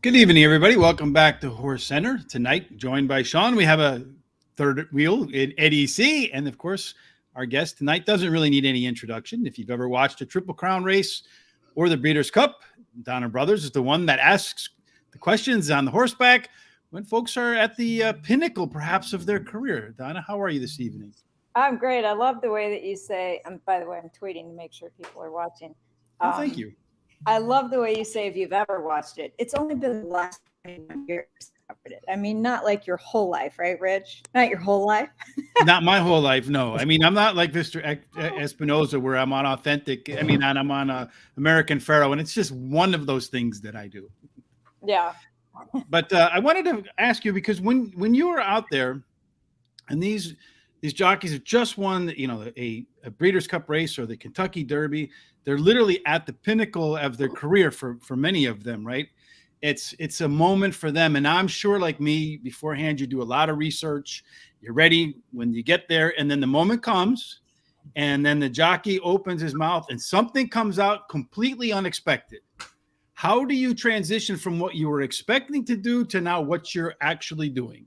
Good evening, everybody. Welcome back to Horse Center. Tonight, joined by Shawn, we have a third wheel in Eddie C. And of course, our guest tonight doesn't really need any introduction. If you've ever watched a Triple Crown race or the Breeders' Cup, Donna Brothers is the one that asks the questions on the horseback when folks are at the pinnacle, perhaps, of their career. Donna, how are you this evening? I'm great. I love the way that you say, by the way, I'm tweeting to make sure people are watching. Oh, thank you. I love the way you say, if you've ever watched it. It's only been the last 21 years covered it. I mean, not like your whole life, right, Rich? Not your whole life. Not my whole life, no. I mean, I'm not like Mr. Espinoza where I'm on authentic. I mean, I'm on American Pharaoh, and it's just one of those things that I do. Yeah. But I wanted to ask you, because when you were out there, and these jockeys have just won, a Breeders' Cup race or the Kentucky Derby, they're literally at the pinnacle of their career for many of them, right? It's a moment for them. And I'm sure, like me, beforehand, you do a lot of research. You're ready when you get there. And then the moment comes, and then the jockey opens his mouth and something comes out completely unexpected. How do you transition from what you were expecting to do to now what you're actually doing?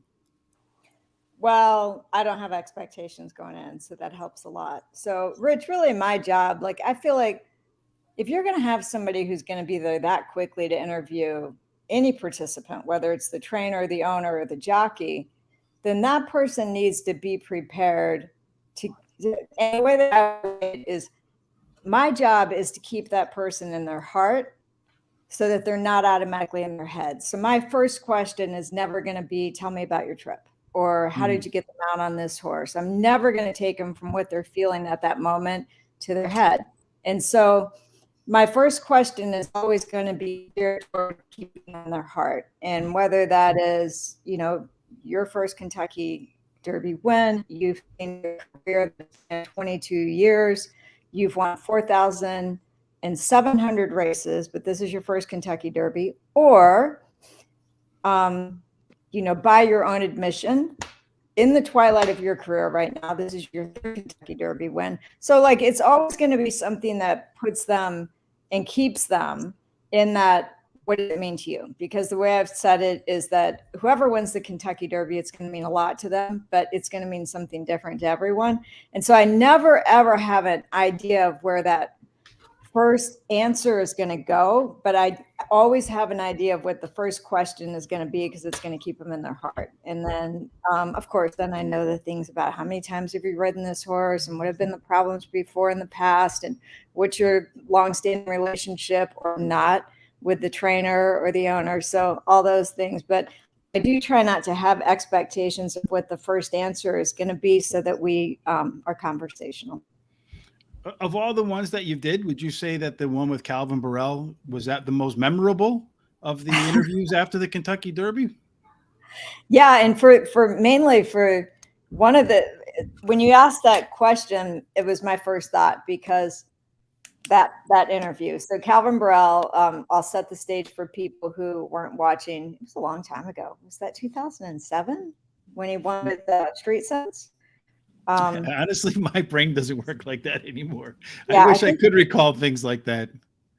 Well, I don't have expectations going in, so that helps a lot. So, Rich, really my job, like, I feel like if you're going to have somebody who's going to be there that quickly to interview any participant, whether it's the trainer, the owner, or the jockey, then that person needs to be prepared to, and the way that I do it is, my job is to keep that person in their heart so that they're not automatically in their head. So my first question is never going to be, tell me about your trip, or how did you get them out on this horse? I'm never going to take them from what they're feeling at that moment to their head. And so my first question is always going to be geared toward keeping them in their heart. And whether that is, your first Kentucky Derby win, you've been in your career 22 years, you've won 4,700 races, but this is your first Kentucky Derby, or, by your own admission, in the twilight of your career right now, this is your third Kentucky Derby win. So, like, it's always going to be something that puts them and keeps them in that, what does it mean to you? Because the way I've said it is that whoever wins the Kentucky Derby, it's going to mean a lot to them, but it's going to mean something different to everyone. And so I never, ever have an idea of where that first answer is going to go, but I always have an idea of what the first question is going to be, because it's going to keep them in their heart. And then, of course, then I know the things about how many times have you ridden this horse, and what have been the problems before in the past, and what's your longstanding relationship or not with the trainer or the owner. So all those things. But I do try not to have expectations of what the first answer is going to be, so that we are conversational. Of all the ones that you did, would you say that the one with Calvin Burrell, was that the most memorable of the interviews after the Kentucky Derby? Yeah. And mainly for one of when you asked that question, it was my first thought, because that interview. So Calvin Burrell, I'll set the stage for people who weren't watching. It was a long time ago. Was that 2007 when he won with Street Sense? Honestly, my brain doesn't work like that anymore. Yeah, I wish I could recall things like that.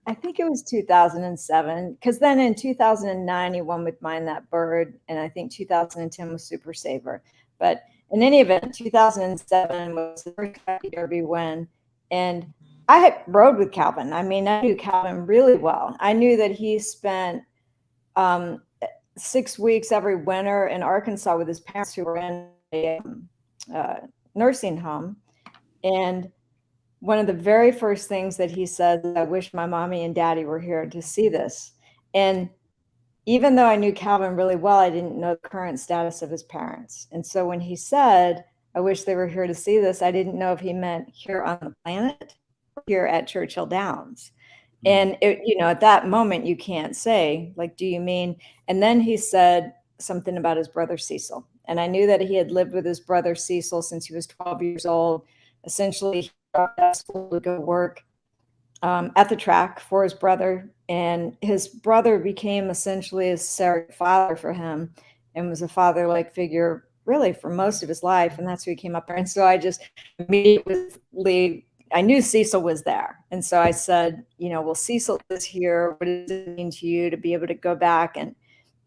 I think it was 2007, because then in 2009 he won with Mind That Bird, and I think 2010 was Super Saver. But in any event, 2007 was the first Kentucky Derby win, and I had rode with Calvin. I mean, I knew Calvin really well. I knew that he spent 6 weeks every winter in Arkansas with his parents, who were in a nursing home. And one of the very first things that he said, I wish my mommy and daddy were here to see this. And even though I knew Calvin really well, I didn't know the current status of his parents. And so when he said, I wish they were here to see this, I didn't know if he meant here on the planet or here at Churchill Downs. And at that moment, you can't say, like, do you mean? And then he said something about his brother Cecil. And I knew that he had lived with his brother Cecil since he was 12 years old. Essentially, he dropped out of school to go work at the track for his brother. And his brother became essentially a surrogate father for him, and was a father-like figure really for most of his life. And that's who he came up there. And so I just immediately, I knew Cecil was there. And so I said, well, Cecil is here. What does it mean to you to be able to go back and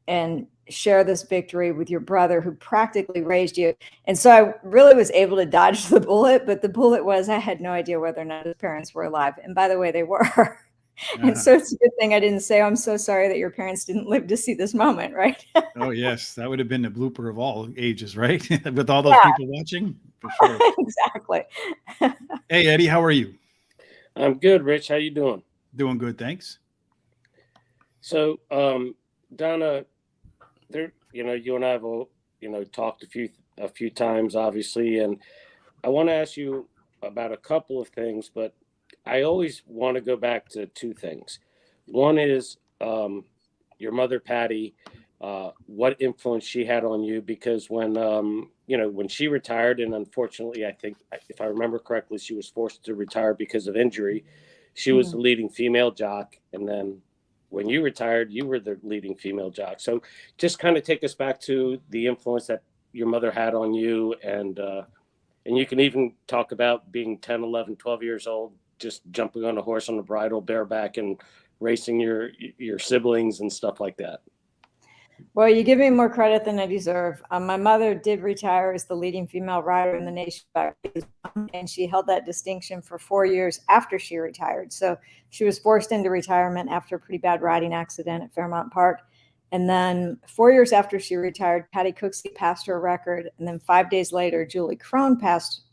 and share this victory with your brother who practically raised you. And so I really was able to dodge the bullet, but the bullet was I had no idea whether or not his parents were alive. And by the way, they were. And so it's a good thing I didn't say, I'm so sorry that your parents didn't live to see this moment, right? Oh, yes. That would have been the blooper of all ages, right? With all those people watching, for sure. Exactly. Hey, Eddie, how are you? I'm good, Rich. How you doing? Doing good, thanks. So, Donna, there, you and I have, talked a few times, obviously, and I want to ask you about a couple of things, but I always want to go back to two things. One is your mother, Patty, what influence she had on you, because when she retired, and unfortunately, I think, if I remember correctly, she was forced to retire because of injury. She was the leading female jock, and then when you retired, you were the leading female jock. So just kind of take us back to the influence that your mother had on you, and you can even talk about being 10, 11, 12 years old, just jumping on a horse on a bridle bareback and racing your siblings and stuff like that. Well, you give me more credit than I deserve. My mother did retire as the leading female rider in the nation, and she held that distinction for 4 years after she retired. So she was forced into retirement after a pretty bad riding accident at Fairmount Park. And then 4 years after she retired, Patty Cooksey passed her record. And then 5 days later, Julie Crone passed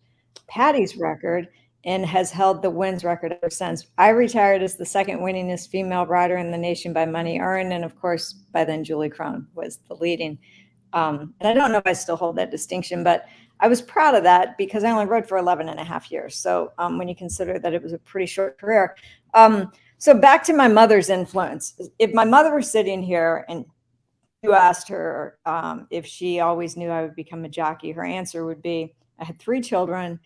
Patty's record and has held the wins record ever since. I retired as the second winningest female rider in the nation by money earned. And of course, by then Julie Crone was the leading. And I don't know if I still hold that distinction, but I was proud of that because I only rode for 11 and a half years. So when you consider that it was a pretty short career. So back to my mother's influence. If my mother were sitting here and you asked her if she always knew I would become a jockey, her answer would be, I had 3 children.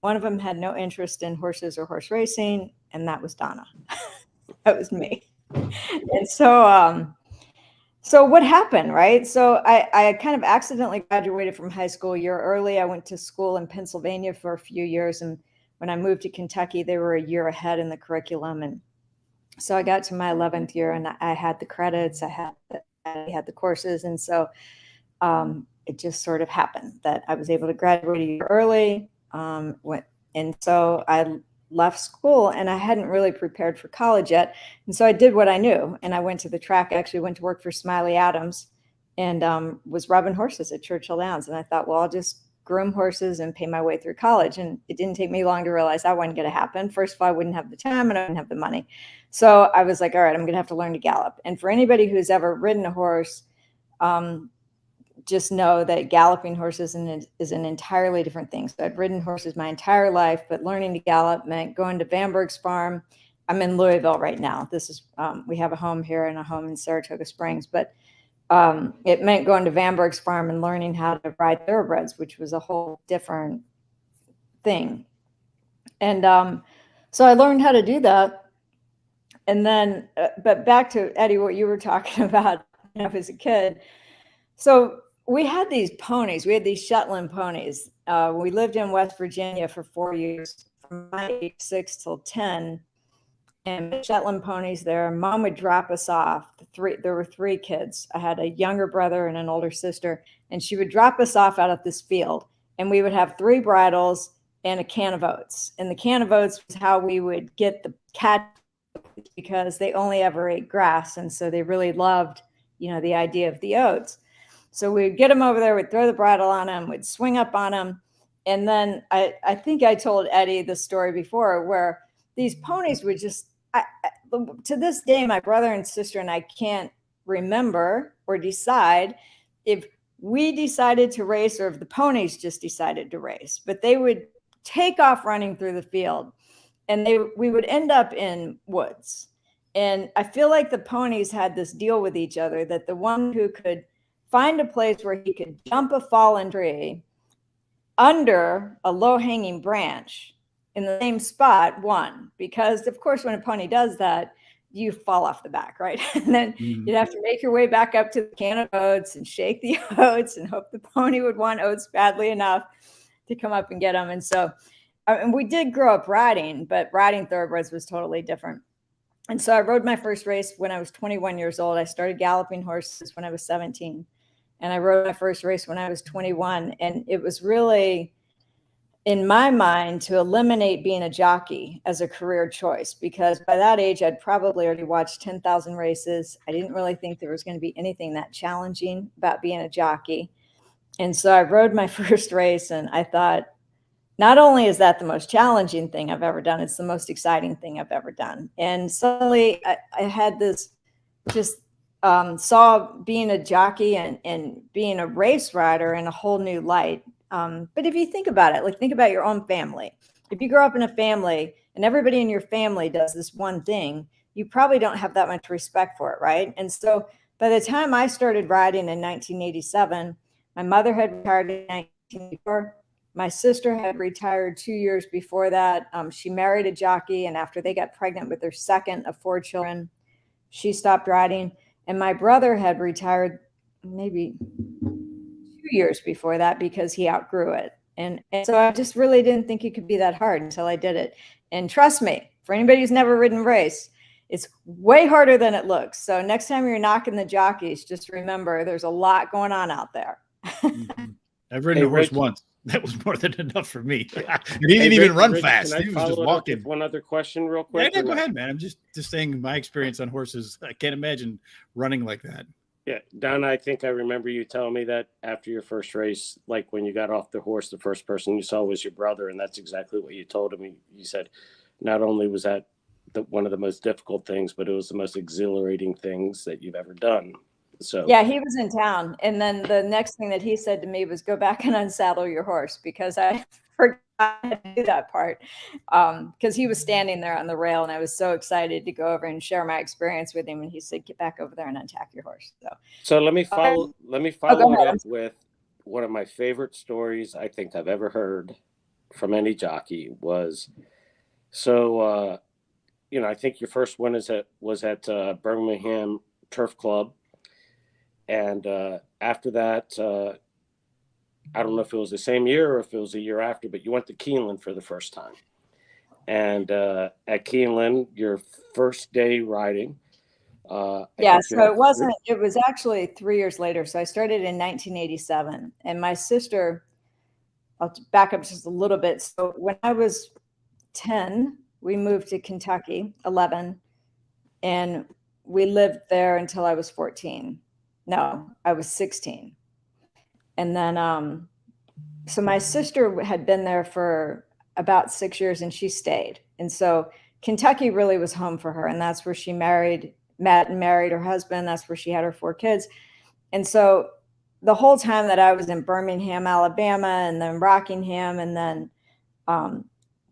One of them had no interest in horses or horse racing, and that was Donna. That was me. And so what happened, right? So I kind of accidentally graduated from high school a year early. I went to school in Pennsylvania for a few years, and when I moved to Kentucky, they were a year ahead in the curriculum. And so I got to my 11th year, and I had the credits, I had the courses, and so it just sort of happened that I was able to graduate a year early. And so I left school, and I hadn't really prepared for college yet. And so I did what I knew, and I went to the track. I actually went to work for Smiley Adams and was rubbing horses at Churchill Downs. And I thought, well, I'll just groom horses and pay my way through college. And it didn't take me long to realize that wasn't going to happen. First of all, I wouldn't have the time and I wouldn't have the money. So I was like, all right, I'm going to have to learn to gallop. And for anybody who's ever ridden a horse, just know that galloping horses is an entirely different thing. So I've ridden horses my entire life, but learning to gallop meant going to Vanberg's farm. I'm in Louisville right now. This is, we have a home here and a home in Saratoga Springs, but it meant going to Vanberg's farm and learning how to ride thoroughbreds, which was a whole different thing. And so I learned how to do that. And then, but back to Eddie, what you were talking about as a kid. So we had these ponies. We had these Shetland ponies. We lived in West Virginia for 4 years, from my age 6 till 10. And Shetland ponies there. Mom would drop us off. There were 3 kids. I had a younger brother and an older sister. And she would drop us off out of this field. And we would have 3 bridles and a can of oats. And the can of oats was how we would get the cat, because they only ever ate grass. And so they really loved, the idea of the oats. So we'd get them over there, we'd throw the bridle on them, we'd swing up on them. And then I think I told Eddie the story before where these ponies would just, to this day, my brother and sister and I can't remember or decide if we decided to race or if the ponies just decided to race. But they would take off running through the field, and we would end up in woods. And I feel like the ponies had this deal with each other that the one who could find a place where he could jump a fallen tree under a low-hanging branch in the same spot won. Because, of course, when a pony does that, you fall off the back, right? And then you'd have to make your way back up to the can of oats and shake the oats and hope the pony would want oats badly enough to come up and get them. And so and we did grow up riding, but riding thoroughbreds was totally different. And so I rode my first race when I was 21 years old. I started galloping horses when I was 17. And I rode my first race when I was 21. And it was really, in my mind, to eliminate being a jockey as a career choice, because by that age, I'd probably already watched 10,000 races. I didn't really think there was going to be anything that challenging about being a jockey. And so I rode my first race, and I thought, not only is that the most challenging thing I've ever done, it's the most exciting thing I've ever done. And suddenly I had this, just saw being a jockey and being a race rider in a whole new light. But if you think about it, like think about your own family. If you grow up in a family and everybody in your family does this one thing, you probably don't have that much respect for it, right? And so by the time I started riding in 1987, my mother had retired in 1984. My sister had retired 2 years before that. She married a jockey, and after they got pregnant with their second of 4 children, she stopped riding. And my brother had retired maybe 2 years before that because he outgrew it. And so I just really didn't think it could be that hard until I did it. And trust me, for anybody who's never ridden a race, it's way harder than it looks. So next time you're knocking the jockeys, just remember there's a lot going on out there. I've ridden a horse Rich, once. That was more than enough for me. He didn't even run fast. Can I He was just follow it up walking. with one other question real quick? Yeah, go ahead, man. I'm just saying my experience on horses. I can't imagine running like that. Yeah, Donna, I think I remember you telling me that after your first race, like when you got off the horse, the first person you saw was your brother, and that's exactly what you told him. You said not only was that one of the most difficult things, but it was the most exhilarating things that you've ever done. So yeah, he was in town, and then the next thing that he said to me was, "Go back and unsaddle your horse," because I forgot to do that part. Because he was standing there on the rail, and I was so excited to go over and share my experience with him. And he said, "Get back over there and untack your horse." So let me follow it up with one of my favorite stories I think I've ever heard from any jockey was, so I think your first one was at Birmingham Turf Club. And after that, I don't know if it was the same year or if it was a year after, but you went to Keeneland for the first time. And at Keeneland, your first day riding. So it was actually 3 years later. So I started in 1987. And my sister, I'll back up just a little bit. So when I was 10, we moved to Kentucky, 11, and we lived there until I was 14. No, I was 16. And then, so my sister had been there for about 6 years and she stayed. And so Kentucky really was home for her. And that's where she met and married her husband. That's where she had her 4 kids. And so the whole time that I was in Birmingham, Alabama, and then Rockingham, and then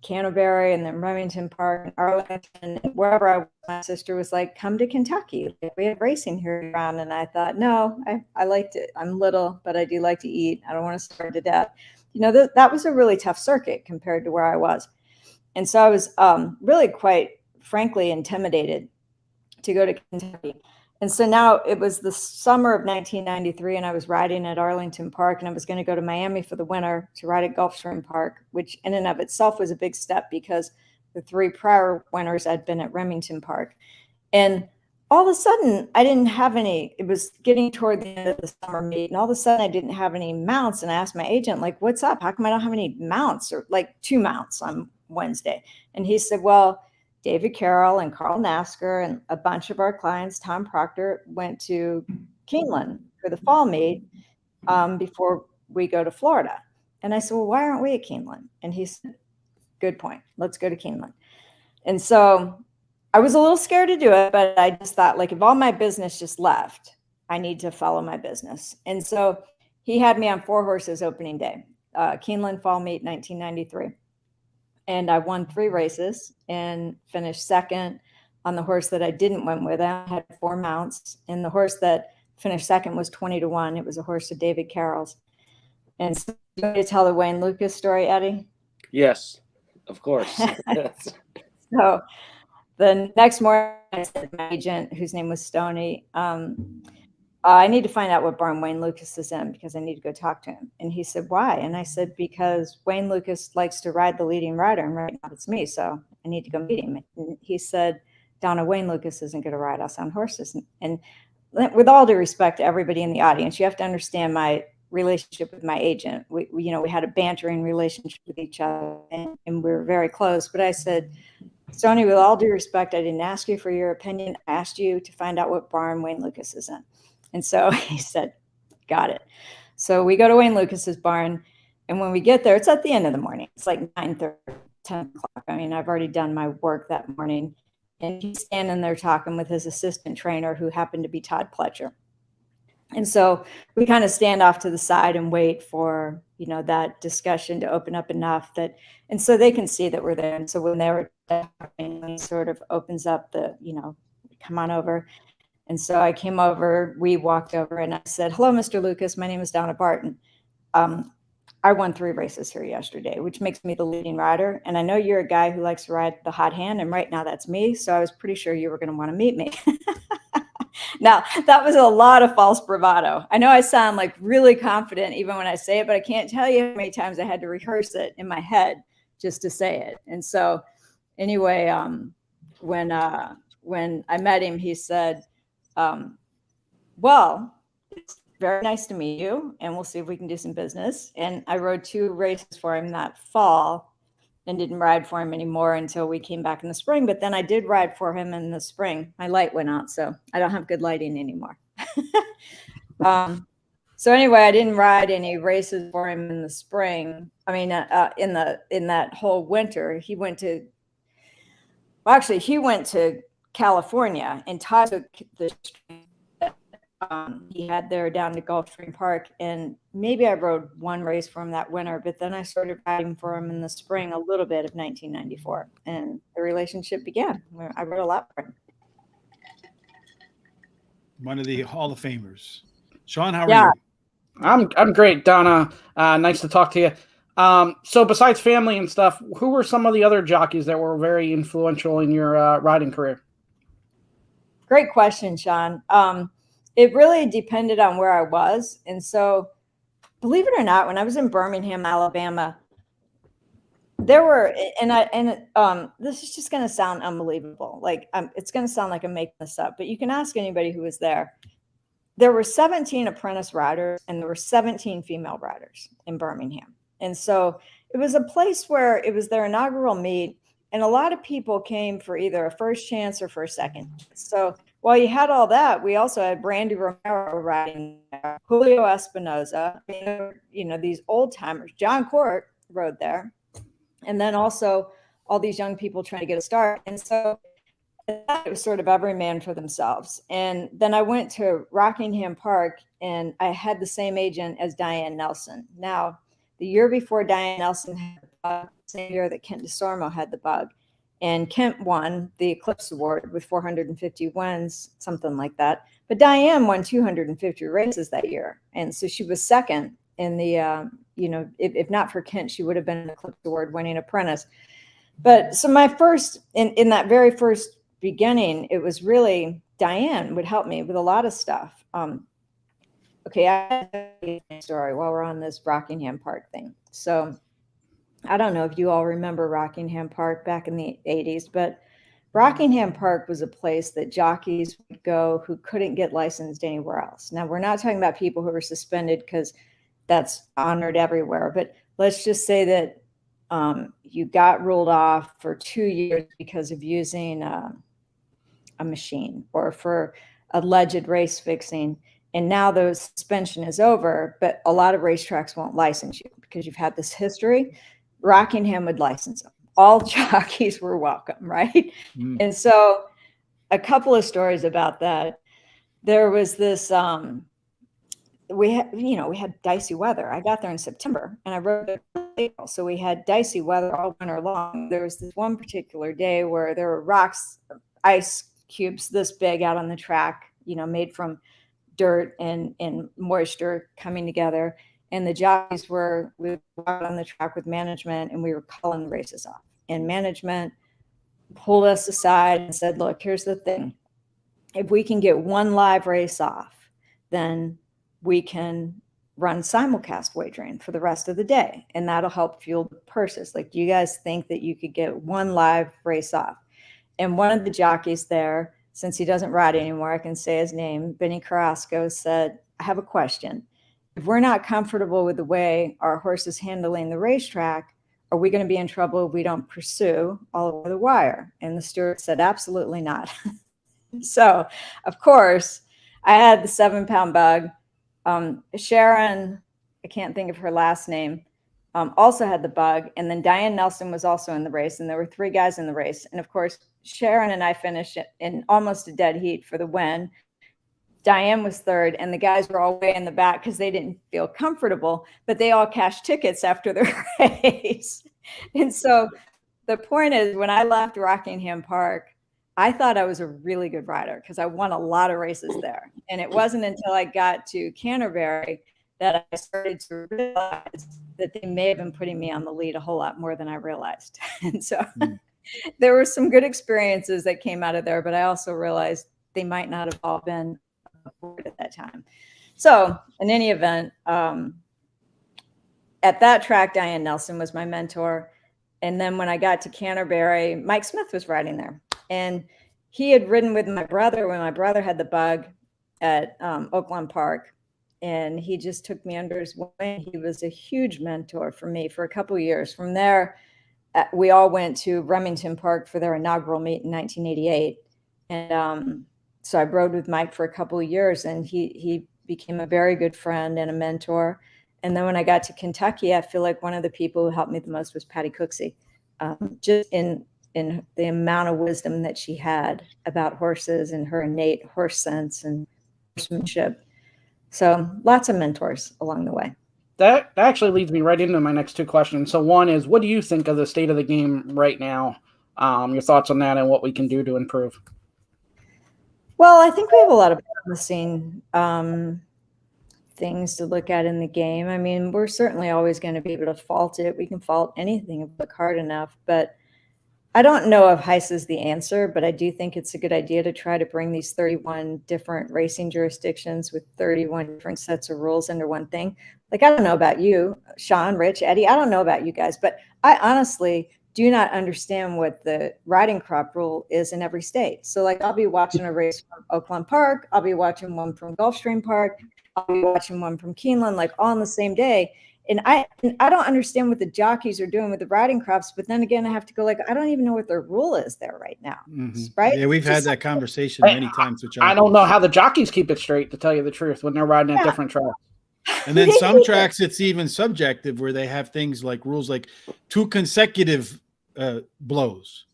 Canterbury, and then Remington Park and Arlington, wherever I was, my sister was like, "Come to Kentucky. We have racing here around." And I thought, no, I liked it. I'm little, but I do like to eat. I don't want to starve to death. That was a really tough circuit compared to where I was. And so I was really quite frankly intimidated to go to Kentucky. And so now it was the summer of 1993, and I was riding at Arlington Park, and I was going to go to Miami for the winter to ride at Gulfstream Park, which in and of itself was a big step because the 3 prior winters I'd been at Remington Park. And all of a sudden, I didn't have any. It was getting toward the end of the summer meet, and all of a sudden, I didn't have any mounts. And I asked my agent, like, "What's up? How come I don't have any mounts?" Or like 2 mounts on Wednesday. And he said, "Well, David Carroll and Carl Nasker and a bunch of our clients, Tom Proctor, went to Keeneland for the fall meet before we go to Florida." And I said, "Well, why aren't we at Keeneland?" And he said, "Good point. Let's go to Keeneland." And so I was a little scared to do it, but I just thought, like, if all my business just left, I need to follow my business. And so he had me on 4 horses opening day, Keeneland Fall Meet 1993. And I won 3 races and finished second on the horse that I didn't win with. I had 4 mounts, and the horse that finished second was 20-1. It was a horse of David Carroll's. And so, you want me to tell the Wayne Lucas story, Eddie? Yes, of course. So the next morning, I said to my agent, whose name was Stoney, I need to find out what barn Wayne Lucas is in because I need to go talk to him. And he said, "Why?" And I said, "Because Wayne Lucas likes to ride the leading rider, and right now it's me, so I need to go meet him." And he said, Donna, Wayne Lucas isn't going to ride us on horses. And with all due respect to everybody in the audience, you have to understand my relationship with my agent. We had a bantering relationship with each other, and we were very close. But I said, Stoney, with all due respect, I didn't ask you for your opinion. I asked you to find out what barn Wayne Lucas is in. And so he said, got it. So we go to Wayne Lucas's barn. And when we get there, it's at the end of the morning. It's like 9:30, 10 o'clock. I mean, I've already done my work that morning. And he's standing there talking with his assistant trainer, who happened to be Todd Pletcher. And so we kind of stand off to the side and wait for, that discussion to open up enough and so they can see that we're there. And so when they were talking, he sort of opens up come on over. And so I came over, we walked over, and I said, hello, Mr. Lucas, my name is Donna Barton. I won 3 races here yesterday, which makes me the leading rider. And I know you're a guy who likes to ride the hot hand. And right now that's me. So I was pretty sure you were going to want to meet me. Now, that was a lot of false bravado. I know I sound like really confident even when I say it, but I can't tell you how many times I had to rehearse it in my head just to say it. And so anyway, when I met him, he said, well, it's very nice to meet you, and we'll see if we can do some business. And I rode 2 races for him that fall and didn't ride for him anymore until we came back in the spring. But then I did ride for him in the spring. My light went out, so I don't have good lighting anymore. So anyway, I didn't ride any races for him in the spring. I mean, in that whole winter, he went to California, and Todd took the he had there down to Gulfstream Park, and maybe I rode 1 race for him that winter, but then I started riding for him in the spring a little bit of 1994, and the relationship began. I rode a lot for him. One of the Hall of Famers. Shawn, how are you? I'm great, Donna. Nice to talk to you. So besides family and stuff, who were some of the other jockeys that were very influential in your riding career? Great question, Shawn. It really depended on where I was. And so, believe it or not, when I was in Birmingham, Alabama, there were, this is just going to sound unbelievable. It's going to sound like I'm making this up, but you can ask anybody who was there. There were 17 apprentice riders, and there were 17 female riders in Birmingham. And so it was a place where it was their inaugural meet, and a lot of people came for either a first chance or for a second. So while you had all that, we also had Brandy Romero riding there, Julio Espinoza, these old timers. John Court rode there. And then also all these young people trying to get a start. And so it was sort of every man for themselves. And then I went to Rockingham Park, and I had the same agent as Diane Nelson. Now, the year before Diane Nelson had the bug, same year that Kent DeSormo had the bug, and Kent won the Eclipse Award with 450 wins, something like that. But Diane won 250 races that year. And so she was second in the, if not for Kent, she would have been an Eclipse Award winning apprentice. But so my first, in that very first beginning, it was really Diane would help me with a lot of stuff. Okay, I have a story while we're on this Rockingham Park thing. So I don't know if you all remember Rockingham Park back in the 80s, but Rockingham Park was a place that jockeys would go who couldn't get licensed anywhere else. Now, we're not talking about people who were suspended, because that's honored everywhere. But let's just say that you got ruled off for 2 years because of using a machine or for alleged race fixing. And now the suspension is over, but a lot of racetracks won't license you because you've had this history. Rockingham would license them. All jockeys were welcome, right? Mm. And so a couple of stories about that. There was this, we had dicey weather. I got there in September, and I rode it in April. So we had dicey weather all winter long. There was this one particular day where there were rocks, ice cubes this big out on the track, made from dirt and moisture coming together. And the jockeys we were out on the track with management, and we were calling the races off. And management pulled us aside and said, look, here's the thing. If we can get one live race off, then we can run simulcast wagering for the rest of the day. And that'll help fuel the purses. Like, do you guys think that you could get one live race off? And one of the jockeys there, since he doesn't ride anymore, I can say his name, Benny Carrasco, said, I have a question. If we're not comfortable with the way our horse is handling the racetrack, are we going to be in trouble if we don't pursue all over the wire? And the steward said, absolutely not. So, of course, I had the 7-pound bug. Sharon, I can't think of her last name, also had the bug. And then Diane Nelson was also in the race. And there were 3 guys in the race. And of course, Sharon and I finished in almost a dead heat for the win. Diane was 3rd, and the guys were all way in the back because they didn't feel comfortable, but they all cashed tickets after the race. And so the point is, when I left Rockingham Park, I thought I was a really good rider because I won a lot of races there. And it wasn't until I got to Canterbury that I started to realize that they may have been putting me on the lead a whole lot more than I realized. And so there were some good experiences that came out of there, but I also realized they might not have all been at that time. So in any event, at that track, Diane Nelson was my mentor. And then when I got to Canterbury, Mike Smith was riding there. And he had ridden with my brother when my brother had the bug at Oakland Park. And he just took me under his wing. He was a huge mentor for me for a couple of years. From there, we all went to Remington Park for their inaugural meet in 1988. And so I rode with Mike for a couple of years, and he became a very good friend and a mentor. And then when I got to Kentucky, I feel like one of the people who helped me the most was Patty Cooksey, just in the amount of wisdom that she had about horses and her innate horse sense and horsemanship. So lots of mentors along the way. That actually leads me right into my next 2 questions. So one is, what do you think of the state of the game right now? Your thoughts on that and what we can do to improve? Well, I think we have a lot of promising things to look at in the game. I mean, we're certainly always going to be able to fault it. We can fault anything if we look hard enough, but I don't know if Heis is the answer, but I do think it's a good idea to try to bring these 31 different racing jurisdictions with 31 different sets of rules under one thing. Like, I don't know about you, Shawn, Rich, Eddie, I don't know about you guys, but I honestly do not understand what the riding crop rule is in every state. So like, I'll be watching a race from Oakland Park, I'll be watching one from Gulfstream Park, I'll be watching one from Keeneland, like all on the same day. And I don't understand what the jockeys are doing with the riding crops, but then again, I have to go like, I don't even know what their rule is there right now. Right? Yeah, we've had that conversation many times with jockeys. I don't know how the jockeys keep it straight, to tell you the truth, when they're riding at different tracks. And then some tracks, it's even subjective, where they have things like rules like 2 consecutive blows.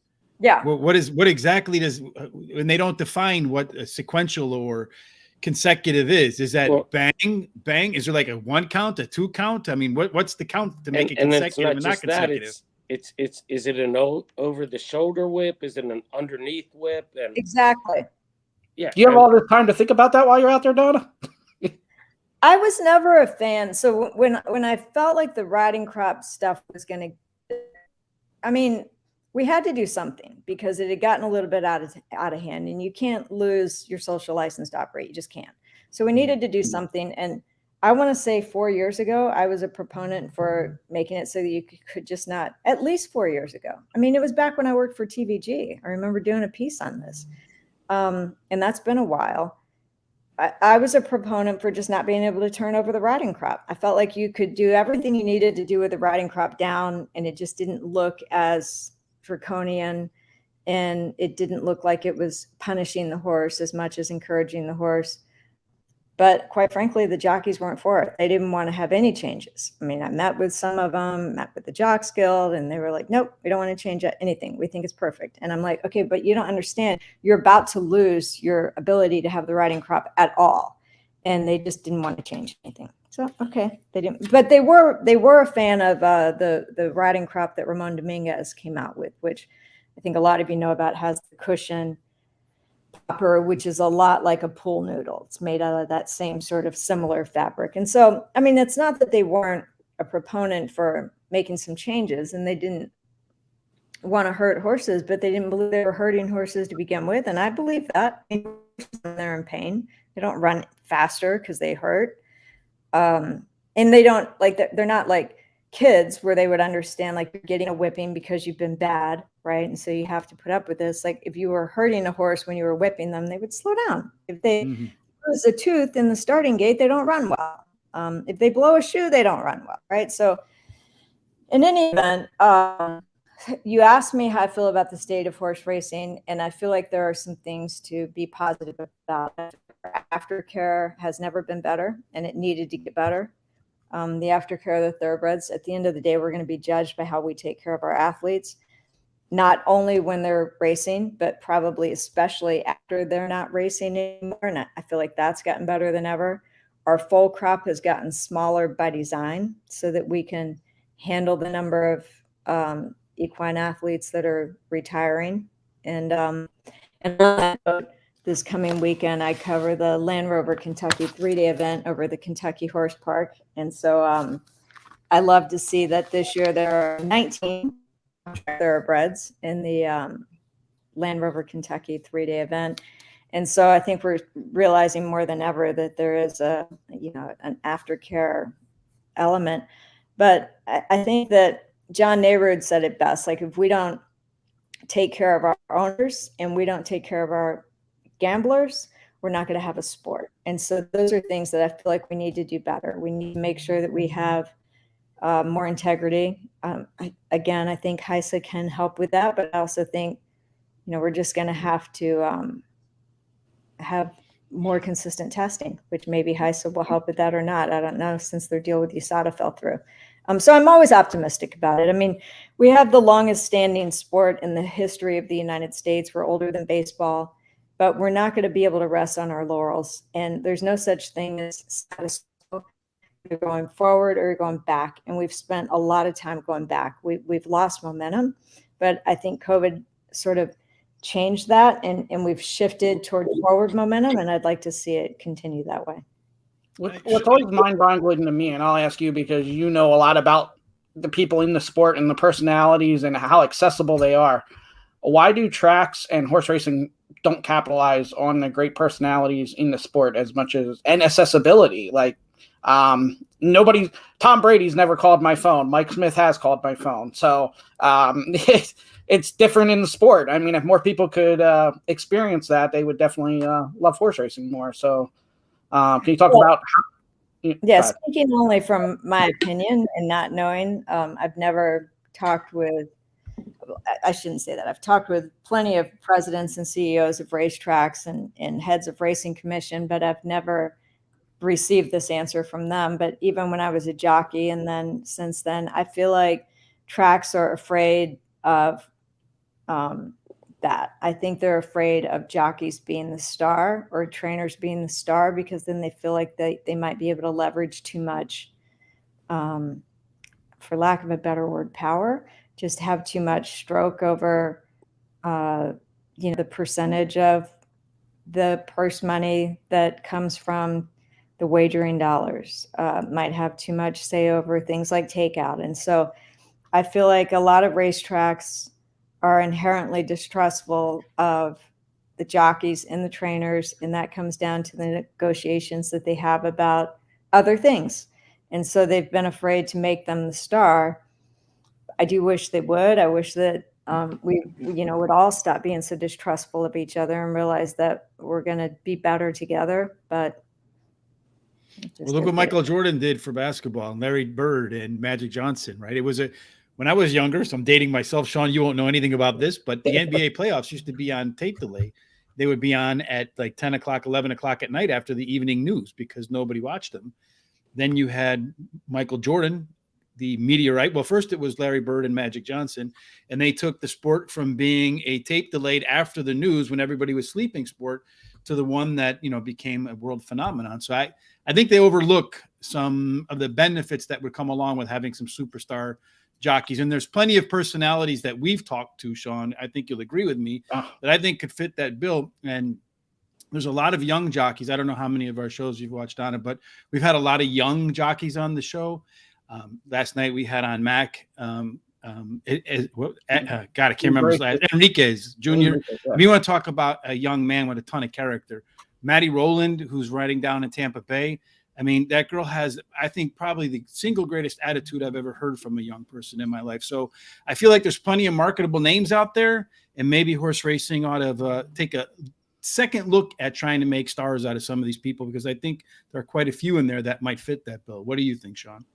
Yeah. What exactly does, when they don't define what a sequential or consecutive is that bang, bang? Is there like a 1 count, a 2 count? I mean, what's the count to make it consecutive and not consecutive? Is it an over the shoulder whip? Is it an underneath whip? And exactly. Yeah. Do you have all this time to think about that while you're out there, Donna? I was never a fan. So when I felt like the riding crop stuff was going to, I mean, we had to do something because it had gotten a little bit out of hand, and you can't lose your social license to operate. You just can't. So we needed to do something. And I want to say 4 years ago, I was a proponent for making it so that you could just not, at least 4 years ago. I mean, it was back when I worked for TVG. I remember doing a piece on this. And that's been a while. I was a proponent for just not being able to turn over the riding crop. I felt like you could do everything you needed to do with the riding crop down, and it just didn't look as draconian, and it didn't look like it was punishing the horse as much as encouraging the horse. But quite frankly, the jockeys weren't for it. They didn't want to have any changes. I mean, I met with some of them, met with the Jocks Guild, and they were like, nope, we don't want to change anything. We think it's perfect. And I'm like, okay, but you don't understand. You're about to lose your ability to have the riding crop at all. And they just didn't want to change anything. So, okay, they didn't. But they were a fan of the riding crop that Ramon Dominguez came out with, which I think a lot of you know about, has the cushion popper, which is a lot like a pool noodle. It's made out of that same sort of similar fabric. And so, I mean, it's not that they weren't a proponent for making some changes, and they didn't want to hurt horses, but they didn't believe they were hurting horses to begin with. And I believe that. They're in pain. They don't run faster because they hurt. And they don't, like, they're not like kids where they would understand, like, you're getting a whipping because you've been bad, right? And so you have to put up with this. Like, if you were hurting a horse when you were whipping them, they would slow down. If they lose a tooth in the starting gate, they don't run well. If they blow a shoe, they don't run well, right? So in any event, you asked me how I feel about the state of horse racing, and I feel like there are some things to be positive about. Aftercare has never been better, and it needed to get better. The aftercare of the thoroughbreds, at the end of the day, we're going to be judged by how we take care of our athletes, not only when they're racing, but probably especially after they're not racing anymore. And I feel like that's gotten better than ever. Our foal crop has gotten smaller by design so that we can handle the number of equine athletes that are retiring. And on that note, this coming weekend, I cover the Land Rover Kentucky 3-day event over the Kentucky Horse Park. And so I love to see that this year there are 19 thoroughbreds in the Land Rover Kentucky 3-day event. And so I think we're realizing more than ever that there is an aftercare element. But I think that John Nayrud said it best. Like, if we don't take care of our owners and we don't take care of our gamblers, we're not going to have a sport. And so those are things that I feel like we need to do better. We need to make sure that we have more integrity. I think HISA can help with that, but I also think, we're just going to have to have more consistent testing, which maybe HISA will help with that or not. I don't know, since their deal with USADA fell through. So I'm always optimistic about it. I mean, we have the longest standing sport in the history of the United States. We're older than baseball, but we're not going to be able to rest on our laurels. And there's no such thing as status quo. You're going forward or you're going back. And we've spent a lot of time going back. We've lost momentum, but I think COVID sort of changed that, and we've shifted toward forward momentum, and I'd like to see it continue that way. What's always mind-boggling to me, and I'll ask you because you know a lot about the people in the sport and the personalities and how accessible they are. Why do tracks and horse racing don't capitalize on the great personalities in the sport as much as, and accessibility? Like, Tom Brady's never called my phone. Mike Smith has called my phone. So it's different in the sport. I mean, if more people could experience that, they would definitely love horse racing more. So can you talk about? Yeah, speaking only from my opinion and not knowing, I've never talked with, I shouldn't say that. I've talked with plenty of presidents and CEOs of racetracks and heads of racing commission, but I've never received this answer from them. But even when I was a jockey, and then since then, I feel like tracks are afraid of that. I think they're afraid of jockeys being the star or trainers being the star, because then they feel like they might be able to leverage too much, for lack of a better word, power, just have too much stroke over, the percentage of the purse money that comes from the wagering dollars, might have too much say over things like takeout. And so I feel like a lot of racetracks are inherently distrustful of the jockeys and the trainers, and that comes down to the negotiations that they have about other things. And so they've been afraid to make them the star. I do wish they would. I wish that we would all stop being so distrustful of each other and realize that we're going to be better together. But well, look what Michael Jordan did for basketball, and Larry Bird and Magic Johnson, right? It was when I was younger, so I'm dating myself. Shawn, you won't know anything about this, but the NBA playoffs used to be on tape delay. They would be on at like 10 o'clock, 11 o'clock at night after the evening news because nobody watched them. Then you had Michael Jordan, the meteorite. Well, first it was Larry Bird and Magic Johnson, and they took the sport from being a tape delayed after the news when everybody was sleeping sport to the one that, became a world phenomenon. So I think they overlook some of the benefits that would come along with having some superstar jockeys. And there's plenty of personalities that we've talked to, Shawn, I think you'll agree with me, that I think could fit that bill. And there's a lot of young jockeys. I don't know how many of our shows you've watched on it, but we've had a lot of young jockeys on the show. Last night we had on Mac. God, I can't remember his last. Enriquez Jr. If you want to talk about a young man with a ton of character, Matty Rowland, who's riding down in Tampa Bay. I mean, that girl has, I think, probably the single greatest attitude I've ever heard from a young person in my life. So I feel like there's plenty of marketable names out there, and maybe horse racing ought to take a second look at trying to make stars out of some of these people, because I think there are quite a few in there that might fit that bill. What do you think, Shawn?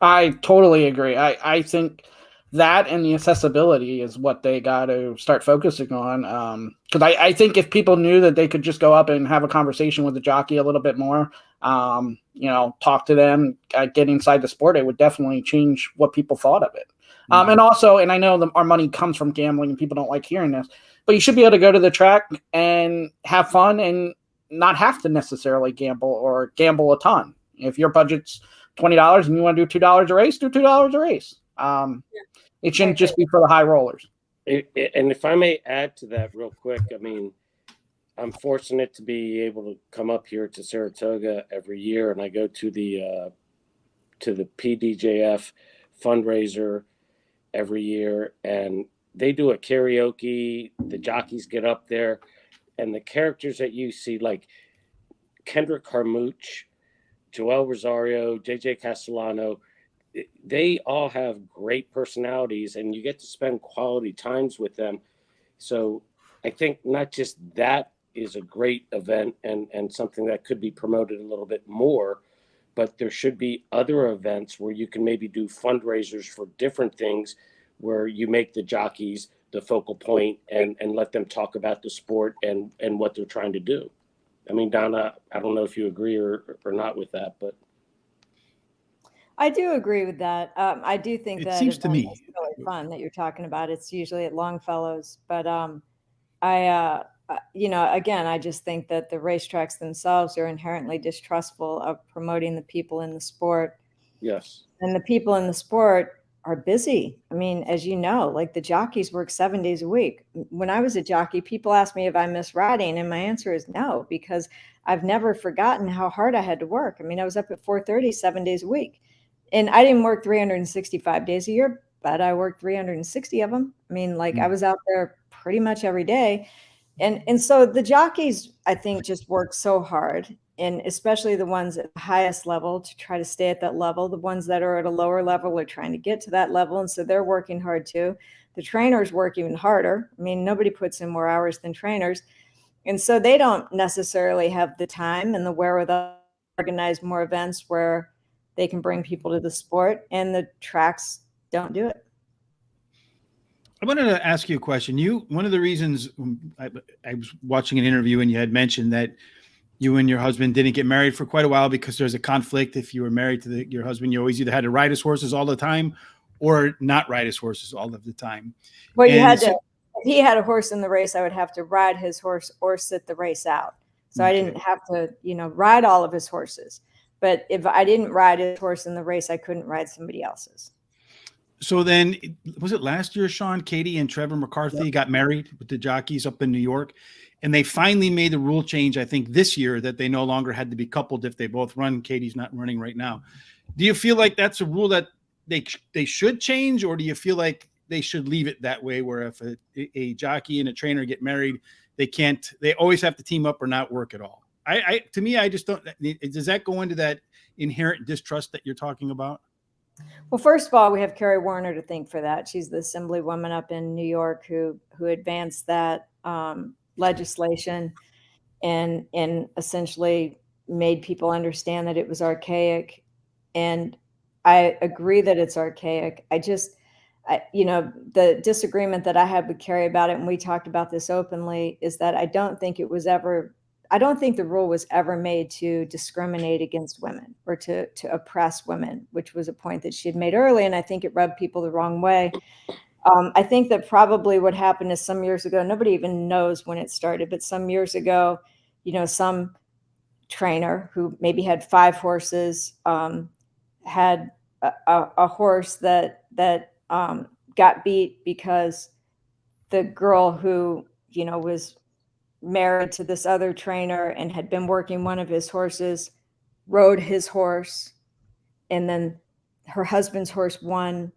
I totally agree. I think that and the accessibility is what they got to start focusing on. Because I think if people knew that they could just go up and have a conversation with the jockey a little bit more, talk to them, get inside the sport, it would definitely change what people thought of it. And also, and I know our money comes from gambling and people don't like hearing this, but you should be able to go to the track and have fun and not have to necessarily gamble or gamble a ton. If your budget's $20 and you want to do $2 a race, do $2 a race. It shouldn't just be for the high rollers. And if I may add to that real quick, I mean, I'm fortunate to be able to come up here to Saratoga every year, and I go to the PDJF fundraiser every year, and they do a karaoke. The jockeys get up there, and the characters that you see, like Kendrick Carmouche, Joel Rosario, JJ Castellano, they all have great personalities, and you get to spend quality times with them. So I think not just that is a great event and something that could be promoted a little bit more, but there should be other events where you can maybe do fundraisers for different things, where you make the jockeys the focal point and let them talk about the sport and what they're trying to do. I mean, Donna, I don't know if you agree or not with that, but I do agree with that. I do think that seems to me is really fun that you're talking about. It's usually at Longfellows, but again, I just think that the racetracks themselves are inherently distrustful of promoting the people in the sport. yes, And the people in the sport are busy. I mean, as you know, like the jockeys work 7 days a week. When I was a jockey, people asked me if I miss riding, and my answer is no, because I've never forgotten how hard I had to work. I mean, I was up at 4:30 7 days a week, and I didn't work 365 days a year, but I worked 360 of them. I mean, like I was out there pretty much every day. And so the jockeys, I think, just work so hard, and especially the ones at the highest level to try to stay at that level. The ones that are at a lower level are trying to get to that level, and so they're working hard too. The trainers work even harder. I mean, nobody puts in more hours than trainers, and so they don't necessarily have the time and the wherewithal to organize more events where they can bring people to the sport, and the tracks don't do it. I wanted to ask you a question. One of the reasons I was watching an interview and you had mentioned that you and your husband didn't get married for quite a while because there's a conflict. If you were married to your husband, you always either had to ride his horses all the time or not ride his horses all of the time. Well, you had to, if he had a horse in the race, I would have to ride his horse or sit the race out. So I didn't have to, ride all of his horses. But if I didn't ride his horse in the race, I couldn't ride somebody else's. So then, was it last year, Shawn, Katie and Trevor McCarthy got married with the jockeys up in New York, and they finally made the rule change, I think, this year, that they no longer had to be coupled if they both run. Katie's not running right now. Do you feel like that's a rule that they should change, or do you feel like they should leave it that way, where if a jockey and a trainer get married, they always have to team up or not work at all? To me, I just don't. Does that go into that inherent distrust that you're talking about? Well, first of all, we have Carrie Warner to thank for that. She's the assemblywoman up in New York who advanced that legislation and essentially made people understand that it was archaic. And I agree that it's archaic. The disagreement that I had with Carrie about it, and we talked about this openly, is that I don't think the rule was ever made to discriminate against women or to oppress women, which was a point that she had made early. And I think it rubbed people the wrong way. I think that probably what happened is some years ago, nobody even knows when it started, but some years ago, some trainer who maybe had 5 horses had a horse that got beat because the girl who, was married to this other trainer and had been working one of his horses, rode his horse, and then her husband's horse won,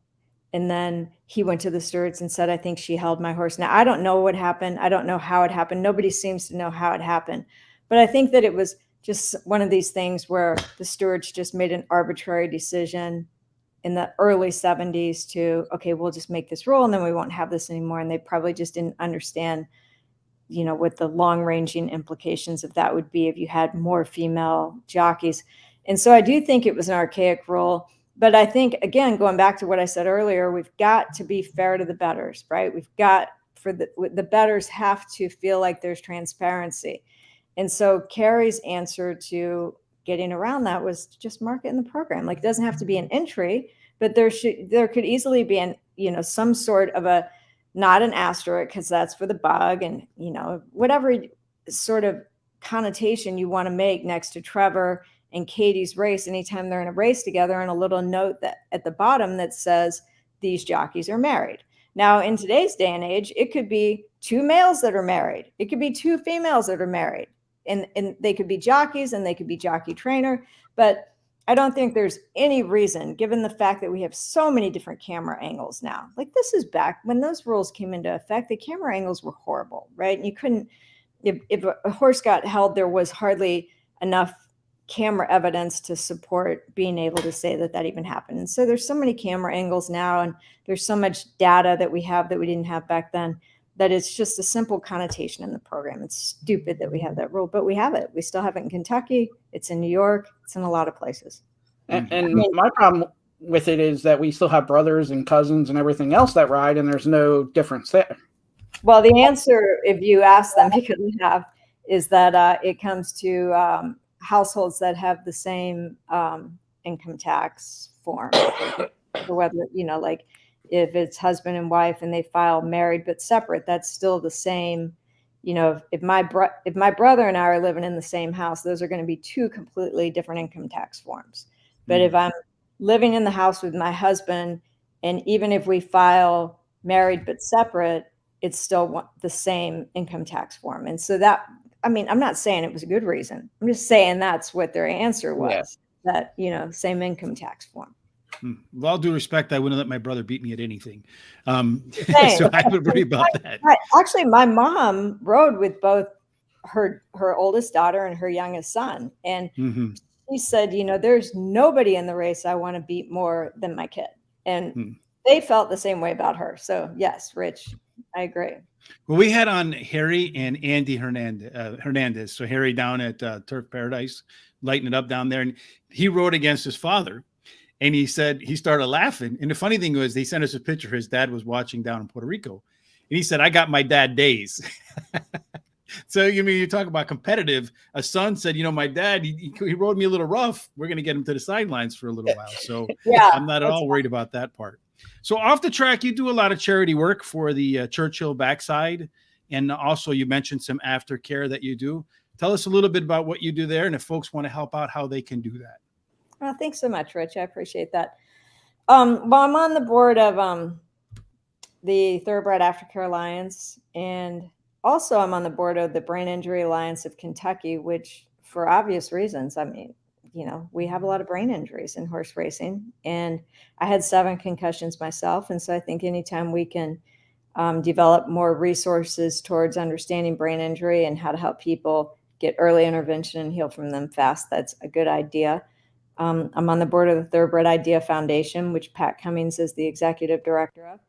and then he went to the stewards and said, I think she held my horse. Now, I don't know what happened. I don't know how it happened. Nobody seems to know how it happened. But I think that it was just one of these things where the stewards just made an arbitrary decision in the early 70s to, okay, we'll just make this rule and then we won't have this anymore. And they probably just didn't understand, what the long ranging implications of that would be if you had more female jockeys. And so I do think it was an archaic rule. But I think, again, going back to what I said earlier, we've got to be fair to the bettors, right? We've got the bettors have to feel like there's transparency. And so Carrie's answer to getting around that was just market in the program. Like, it doesn't have to be an entry, but there could easily be some sort of a, not an asterisk, because that's for the bug, and whatever sort of connotation you want to make next to Trevor and Katie's race anytime they're in a race together, and a little note that at the bottom that says these jockeys are married. Now, in today's day and age, it could be 2 males that are married. It could be 2 females that are married, and they could be jockeys and they could be jockey trainer. But I don't think there's any reason, given the fact that we have so many different camera angles now. Like, this is back when those rules came into effect, the camera angles were horrible, right? And you couldn't, if a horse got held, there was hardly enough camera evidence to support being able to say that even happened. And so there's so many camera angles now, and there's so much data that we have that we didn't have back then, that it's just a simple connotation in the program. It's stupid that we have that rule, but we have it. We still have it in Kentucky. It's in New York. It's in a lot of places. And my problem with it is that we still have brothers and cousins and everything else that ride, and there's no difference there. Well, the answer, if you ask them, because we have, is that it comes to households that have the same income tax form. So whether, like, if it's husband and wife and they file married but separate, that's still the same. If my brother and I are living in the same house, those are going to be 2 completely different income tax forms. But if I'm living in the house with my husband, and even if we file married but separate, it's still the same income tax form. And so that, I'm not saying it was a good reason. I'm just saying that's what their answer was, that, same income tax form. With all due respect, I wouldn't let my brother beat me at anything. So I would worry about that. Actually, my mom rode with both her oldest daughter and her youngest son. And she said, there's nobody in the race I want to beat more than my kid. And they felt the same way about her. So yes, Rich, I agree. Well, we had on Harry and Andy Hernandez. So Harry down at Turf Paradise, lighting it up down there. And he rode against his father. And he said, he started laughing. And the funny thing was, they sent us a picture. His dad was watching down in Puerto Rico. And he said, I got my dad days. So, you talk about competitive. A son said, my dad, he rode me a little rough. We're going to get him to the sidelines for a little while. So yeah, I'm not at all worried about that part. So off the track, you do a lot of charity work for the Churchill backside. And also you mentioned some aftercare that you do. Tell us a little bit about what you do there. And if folks want to help out, how they can do that. Well, thanks so much, Rich. I appreciate that. Well, I'm on the board of the Thoroughbred Aftercare Alliance, and also I'm on the board of the Brain Injury Alliance of Kentucky, which, for obvious reasons, we have a lot of brain injuries in horse racing, and I had 7 concussions myself. And so I think anytime we can develop more resources towards understanding brain injury and how to help people get early intervention and heal from them fast, that's a good idea. I'm on the board of the Thoroughbred Idea Foundation, which Pat Cummings is the executive director of.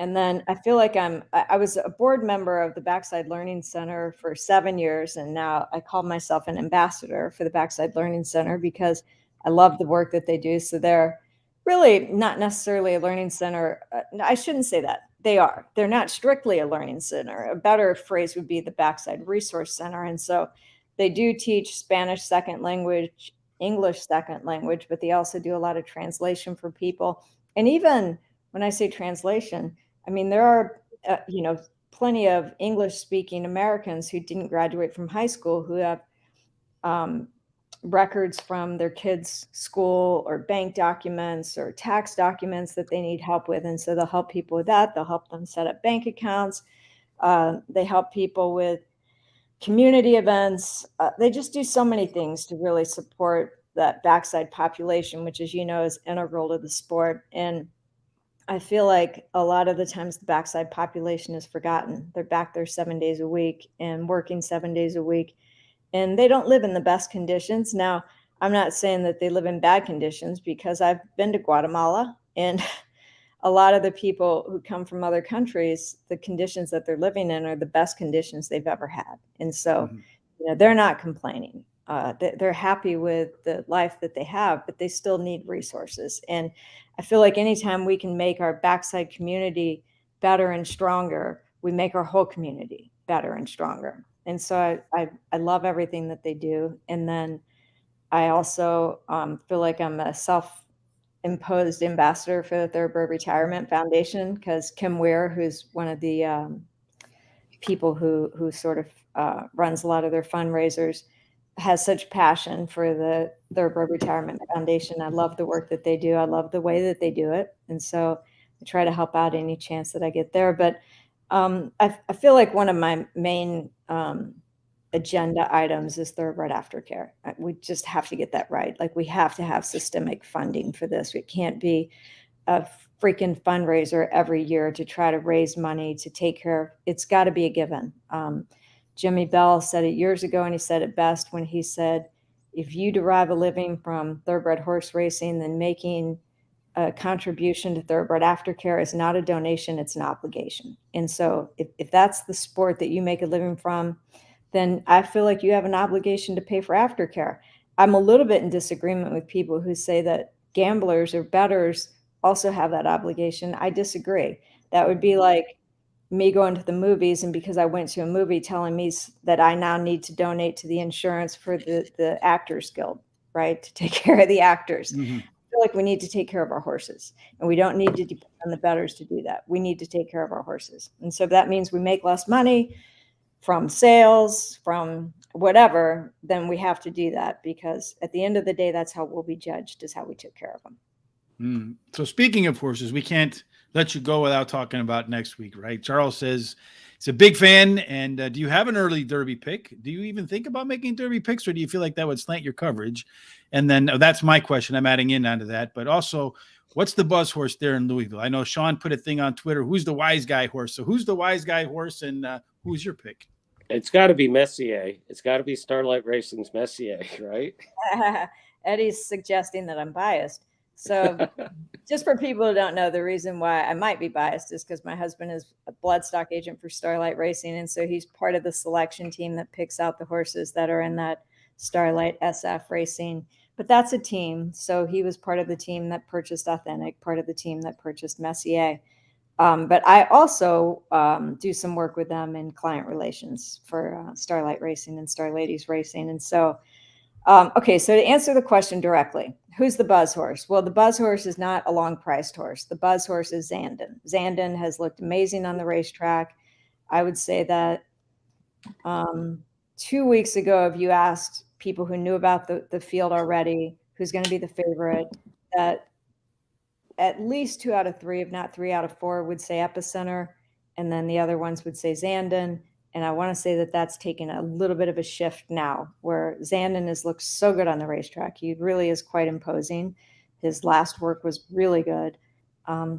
And then I feel like I was a board member of the Backside Learning Center for 7 years. And now I call myself an ambassador for the Backside Learning Center because I love the work that they do. So they're really not necessarily a learning center. I shouldn't say that. They are. They're not strictly a learning center. A better phrase would be the Backside Resource Center. And so they do teach Spanish second language, English second language, but they also do a lot of translation for people. And even when I say translation, there are, plenty of English speaking Americans who didn't graduate from high school who have records from their kids' school or bank documents or tax documents that they need help with. And so they'll help people with that. They'll help them set up bank accounts. They help people with community events. They just do so many things to really support that backside population, which, as you know, is integral to the sport. And I feel like a lot of the times the backside population is forgotten. They're back there 7 days a week and working 7 days a week. and they don't live in the best conditions. Now, I'm not saying that they live in bad conditions, because I've been to Guatemala, and a lot of the people who come from other countries, the conditions that they're living in are the best conditions they've ever had. And so, they're not complaining. They're happy with the life that they have, but they still need resources. And I feel like anytime we can make our backside community better and stronger, we make our whole community better and stronger. And so I love everything that they do. And then I also feel like I'm a self-imposed ambassador for the Thoroughbred Retirement Foundation, because Kim Weir, who's one of the people who sort of runs a lot of their fundraisers, has such passion for the Thoroughbred Retirement Foundation. I love the work that they do. I love the way that they do it. And so I try to help out any chance that I get there. But I feel like one of my main agenda items is Thoroughbred aftercare. We just have to get that right. Like, we have to have systemic funding for this. It can't be a freaking fundraiser every year to try to raise money to take care of. It's got to be a given. Jimmy Bell said it years ago, and he said it best when he said, if you derive a living from thoroughbred horse racing, then making a contribution to Thoroughbred aftercare is not a donation, it's an obligation. And so if that's the sport that you make a living from, then I feel like you have an obligation to pay for aftercare. I'm a little bit in disagreement with people who say that gamblers or bettors also have that obligation. I disagree. That would be like me going to the movies, and because I went to a movie, telling me that I now need to donate to the insurance for the Actors Guild, right? To take care of the actors. I feel like we need to take care of our horses, and we don't need to depend on the bettors to do that. We need to take care of our horses. And so if that means we make less money from sales, from whatever, then we have to do that, because at the end of the day, that's how we'll be judged, is how we took care of them. So speaking of horses, we can't let you go without talking about next week, right? Charles says he's a big fan. And do you have an early Derby pick? Do you even think about making Derby picks, or do you feel like that would slant your coverage? And then that's my question. I'm adding in onto that. But also, what's the buzz horse there in Louisville? I know Shawn put a thing on Twitter. Who's the wise guy horse? So who's the wise guy horse, and who's your pick? It's got to be Messier. It's got to be Starlight Racing's Messier, right? Eddie's suggesting that I'm biased. So just for people who don't know, the reason why I might be biased is because my husband is a bloodstock agent for Starlight Racing. And so he's part of the selection team that picks out the horses that are in that Starlight SF Racing. But that's a team. So he was part of the team that purchased Authentic, part of the team that purchased Messier. But I also do some work with them in client relations for Starlight Racing and Star Ladies Racing. And so, okay, so to answer the question directly, who's the buzz horse? Well, the buzz horse is not a long-priced horse. The buzz horse is Zandon. Zandon has looked amazing on the racetrack. I would say that 2 weeks ago, if you asked people who knew about the field already, who's going to be the favorite, that at least 2 out of 3, if not 3 out of 4, would say Epicenter, and then the other ones would say Zandon. And I want to say that that's taken a little bit of a shift now, where Zandon has looked so good on the racetrack. He really is quite imposing. His last work was really good.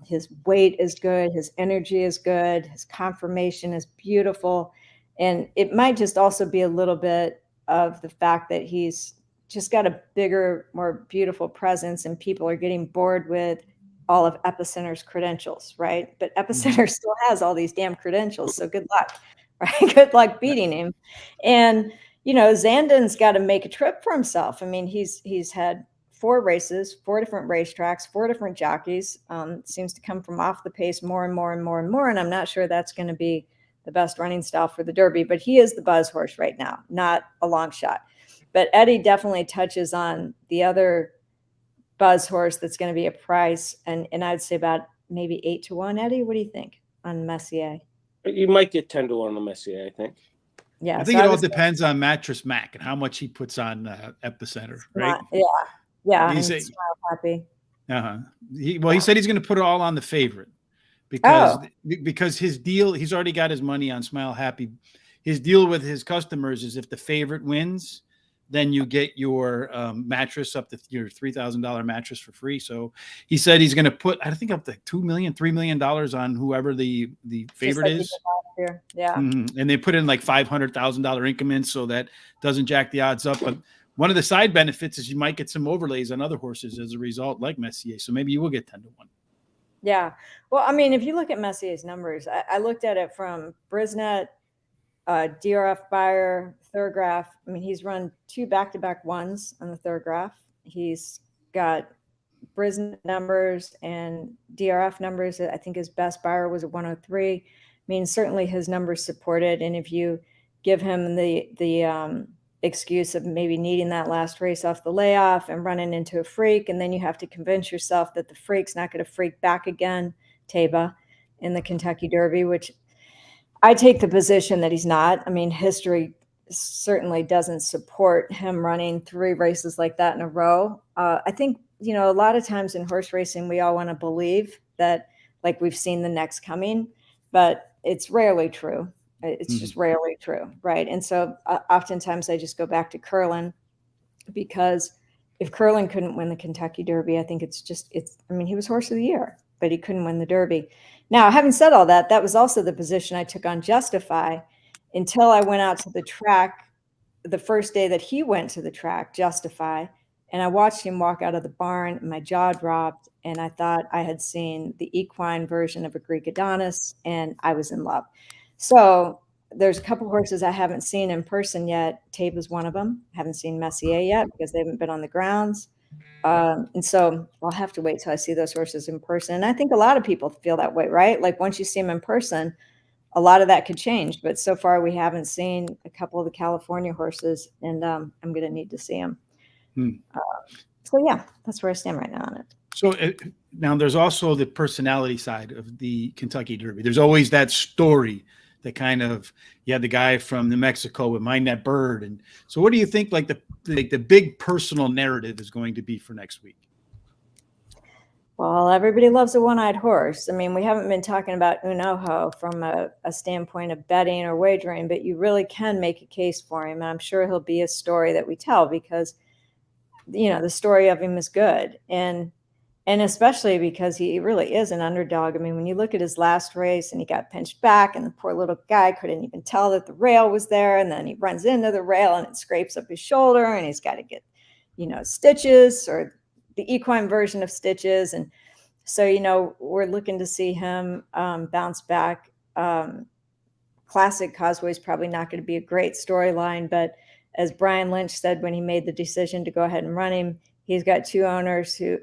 His weight is good. His energy is good. His conformation is beautiful. And it might just also be a little bit of the fact that he's just got a bigger, more beautiful presence, and people are getting bored with all of Epicenter's credentials, right? But Epicenter still has all these damn credentials. So good luck. Right? Good luck beating him. And, Zandon's got to make a trip for himself. I mean, he's had 4 races, 4 different racetracks, 4 different jockeys. Seems to come from off the pace more and more and more and more. And I'm not sure that's going to be the best running style for the Derby, but he is the buzz horse right now, not a long shot. But Eddie definitely touches on the other buzz horse that's going to be a price. And I'd say about maybe 8-1. Eddie, what do you think on Messier? You might get 10-1 on Messier, I think. Yeah, I think it all depends on Mattress Mac and how much he puts on Epicenter, right? Yeah. He's Smile Happy. He said he's going to put it all on the favorite because his deal, he's already got his money on Smile Happy. His deal with his customers is if the favorite wins, then you get your mattress up to your $3,000 mattress for free. So he said he's going to put, I think, up to $2 million, $3 million on whoever the favorite is. year. Yeah. And they put in like $500,000 increments, so that doesn't jack the odds up. But one of the side benefits is you might get some overlays on other horses as a result, like Messier. So maybe you will get 10-1. Yeah. Well, I mean, if you look at Messier's numbers, I looked at it from Brisnet, DRF Buyer, Thurgraph. I mean, he's run 2 back-to-back ones on the Thurgraph. He's got Brisnet numbers and DRF numbers. I think his best Buyer was a 103. I mean, certainly his numbers supported. And if you give him the excuse of maybe needing that last race off the layoff and running into a freak, and then you have to convince yourself that the freak's not going to freak back again, Taba, in the Kentucky Derby, which I take the position that he's not. I mean, history certainly doesn't support him running 3 races like that in a row. I think, you know, a lot of times in horse racing, we all want to believe that, like, we've seen the next coming, but it's rarely true. It's just rarely true, right? And so oftentimes I just go back to Curlin, because if Curlin couldn't win the Kentucky Derby, I think I mean, he was horse of the year, but he couldn't win the Derby. Now, having said all that, that was also the position I took on Justify until I went out to the track the first day that he went to the track, Justify, and I watched him walk out of the barn, and my jaw dropped, and I thought I had seen the equine version of a Greek Adonis, and I was in love. So there's a couple horses I haven't seen in person yet. Tape is one of them. I haven't seen Messier yet because they haven't been on the grounds. And so I'll have to wait till I see those horses in person. And I think a lot of people feel that way, right? Like, once you see them in person, a lot of that could change. But so far we haven't seen a couple of the California horses, and I'm going to need to see them. So yeah, that's where I stand right now on it. So now there's also the personality side of the Kentucky Derby. There's always that story that kind of, you had the guy from New Mexico with Mind That Bird. And so what do you think, like the big personal narrative is going to be for next week? Well, everybody loves a one-eyed horse. I mean, we haven't been talking about Unoho from a standpoint of betting or wagering, but you really can make a case for him. And I'm sure he'll be a story that we tell, because, you know, the story of him is good. And especially because he really is an underdog. I mean, when you look at his last race and he got pinched back, and the poor little guy couldn't even tell that the rail was there. And then he runs into the rail and it scrapes up his shoulder, and he's got to get, you know, stitches, or the equine version of stitches. And so, you know, we're looking to see him bounce back. Classic Causeway is probably not going to be a great storyline, but as Brian Lynch said when he made the decision to go ahead and run him, he's got 2 owners who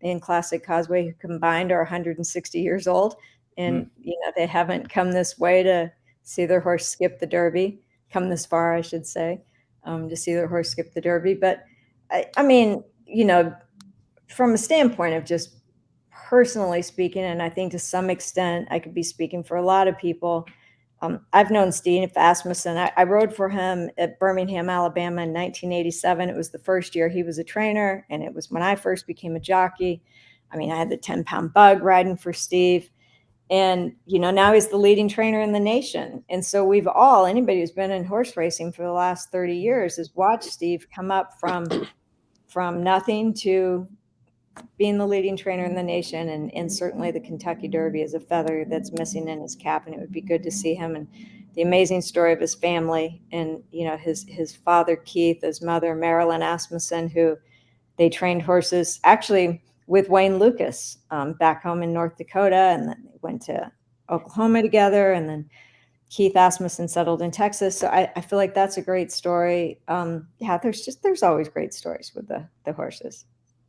in Classic Causeway who combined are 160 years old. And, you know, they haven't come this way to see their horse skip the Derby, come this far, I should say, to see their horse skip the Derby. But I mean, you know, from a standpoint of just personally speaking, and I think to some extent I could be speaking for a lot of people, I've known Steve Asmussen. I rode for him at Birmingham, Alabama in 1987. It was the first year he was a trainer, and it was when I first became a jockey. I mean, I had the 10-pound bug riding for Steve. And, you know, now he's the leading trainer in the nation. And so we've all, anybody who's been in horse racing for the last 30 years has watched Steve come up from nothing to being the leading trainer in the nation. And certainly the Kentucky Derby is a feather that's missing in his cap, and it would be good to see him. And the amazing story of his family, and, you know, his father, Keith, his mother, Marilyn Asmussen, who they trained horses actually with Wayne Lucas back home in North Dakota. And then they went to Oklahoma together. And then Keith Asmussen settled in Texas. So I feel like that's a great story. Yeah, there's always great stories with the horses.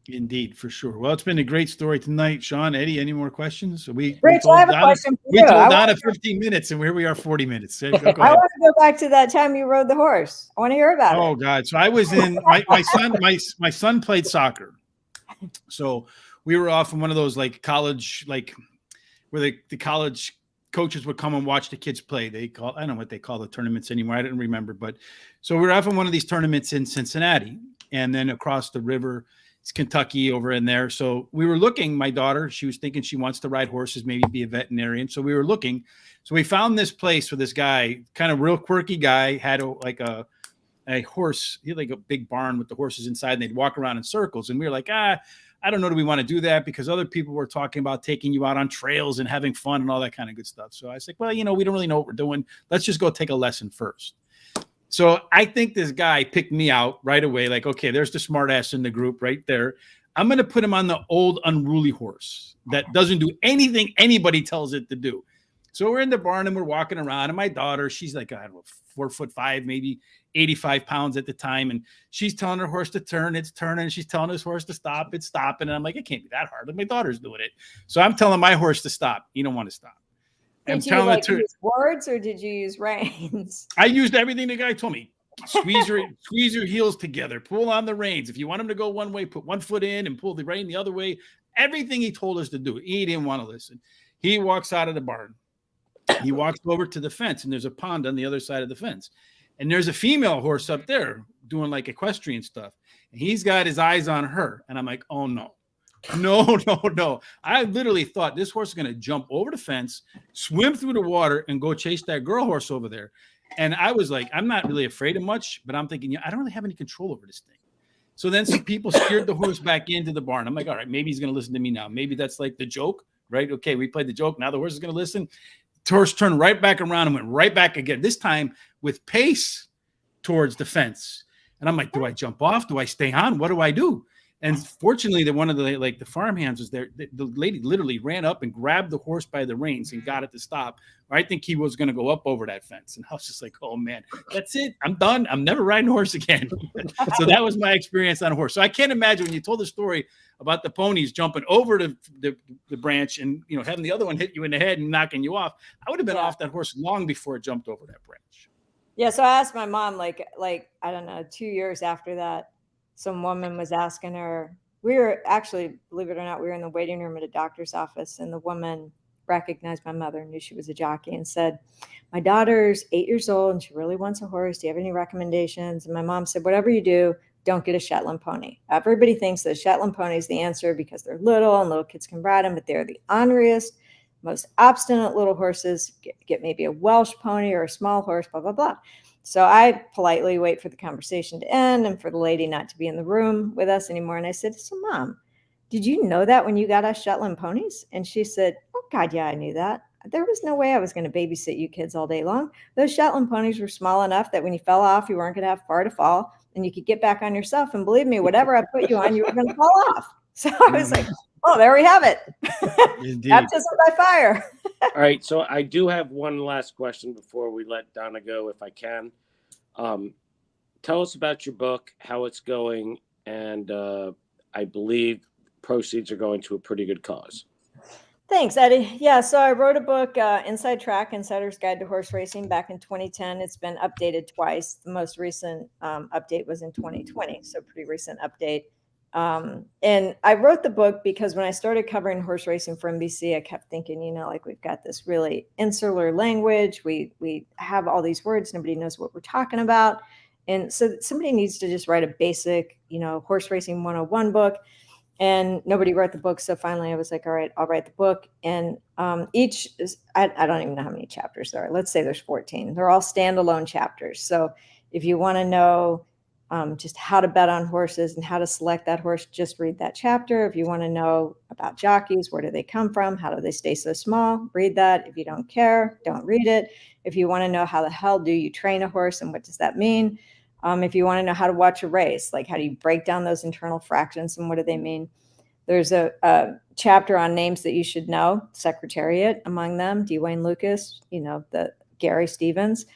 Indeed, for sure. Well, it's been a great story tonight. Shawn, Eddie, any more questions? Rich, I have a question for you. We told Donna 15 minutes, and here we are 40 minutes. Go ahead. I want to go back to that time you rode the horse. I want to hear about it. Oh, God. So I was in my son played soccer. So we were off in one of those like college, like where the college coaches would come and watch the kids play. I don't know what they call the tournaments anymore. I didn't remember. But so we were off in one of these tournaments in Cincinnati, and then across the river, it's Kentucky over in there. So we were looking, my daughter, she was thinking she wants to ride horses, maybe be a veterinarian. So we were looking. So we found this place where this guy, kind of real quirky guy, had a a horse. He had like a big barn with the horses inside, and they'd walk around in circles. And we were like, I don't know, do we want to do that? Because other people were talking about taking you out on trails and having fun and all that kind of good stuff. So I was like, well, we don't really know what we're doing. Let's just go take a lesson first. So I think this guy picked me out right away. Like, okay, there's the smart ass in the group right there. I'm going to put him on the old unruly horse that doesn't do anything anybody tells it to do. So we're in the barn and we're walking around, and my daughter, she's like, I don't know, 4'5", maybe 85 pounds at the time. And she's telling her horse to turn, it's turning. She's telling his horse to stop, it's stopping. And I'm like, it can't be that hard. Like, my daughter's doing it. So I'm telling my horse to stop. You don't want to stop. Did you use words or did you use reins? I used everything the guy told me. Squeeze your heels together, pull on the reins. If you want him to go one way, put one foot in and pull the rein the other way. Everything he told us to do. He didn't want to listen. He walks out of the barn. He walks over to the fence, and there's a pond on the other side of the fence. And there's a female horse up there doing like equestrian stuff. And he's got his eyes on her. And I'm like, oh, no. No. I literally thought this horse is going to jump over the fence, swim through the water, and go chase that girl horse over there. And I was like, I'm not really afraid of much, but I'm thinking, I don't really have any control over this thing. So then some people steered the horse back into the barn. I'm like, all right, maybe he's going to listen to me now. Maybe that's like the joke, right? Okay, we played the joke. Now the horse is going to listen. The horse turned right back around and went right back again, this time with pace towards the fence. And I'm like, do I jump off? Do I stay on? What do I do? And fortunately, one of the farm hands was there. The lady literally ran up and grabbed the horse by the reins and got it to stop. I think he was going to go up over that fence. And I was just like, oh, man, that's it. I'm done. I'm never riding a horse again. So that was my experience on a horse. So I can't imagine when you told the story about the ponies jumping over the branch and, having the other one hit you in the head and knocking you off. I would have been off that horse long before it jumped over that branch. Yeah. So I asked my mom, like, I don't know, 2 years after that, some woman was asking her, we were actually, believe it or not, we were in the waiting room at a doctor's office, and the woman recognized my mother, knew she was a jockey, and said, my daughter's 8 years old and she really wants a horse. Do you have any recommendations? And my mom said, whatever you do, don't get a Shetland pony. Everybody thinks that a Shetland pony is the answer because they're little and little kids can ride them, but they're the orneriest, most obstinate little horses. Get maybe a Welsh pony or a small horse, blah, blah, blah. So I politely wait for the conversation to end and for the lady not to be in the room with us anymore. And I said, so Mom, did you know that when you got us Shetland ponies? And she said, oh God, yeah, I knew that. There was no way I was going to babysit you kids all day long. Those Shetland ponies were small enough that when you fell off, you weren't going to have far to fall and you could get back on yourself. And believe me, whatever I put you on, you were going to fall off. So I was like, oh, there we have it. Baptism by fire. All right. So I do have one last question before we let Donna go, if I can. Tell us about your book, how it's going, and I believe proceeds are going to a pretty good cause. Thanks, Eddie. Yeah, so I wrote a book, Inside Track, Insider's Guide to Horse Racing, back in 2010. It's been updated twice. The most recent update was in 2020, so pretty recent update. And I wrote the book because when I started covering horse racing for NBC, I kept thinking, like we've got this really insular language. We have all these words. Nobody knows what we're talking about. And so somebody needs to just write a basic, horse racing 101 book. And nobody wrote the book. So finally I was like, all right, I'll write the book. And each is, I don't even know how many chapters there are. Let's say there's 14. They're all standalone chapters. So if you want to know just how to bet on horses and how to select that horse, just read that chapter. If you want to know about jockeys, where do they come from? How do they stay so small? Read that. If you don't care, don't read it. If you want to know how the hell do you train a horse and what does that mean? If you want to know how to watch a race, like how do you break down those internal fractions and what do they mean? There's a chapter on names that you should know, Secretariat among them, Dwayne Lucas, the Gary Stevens.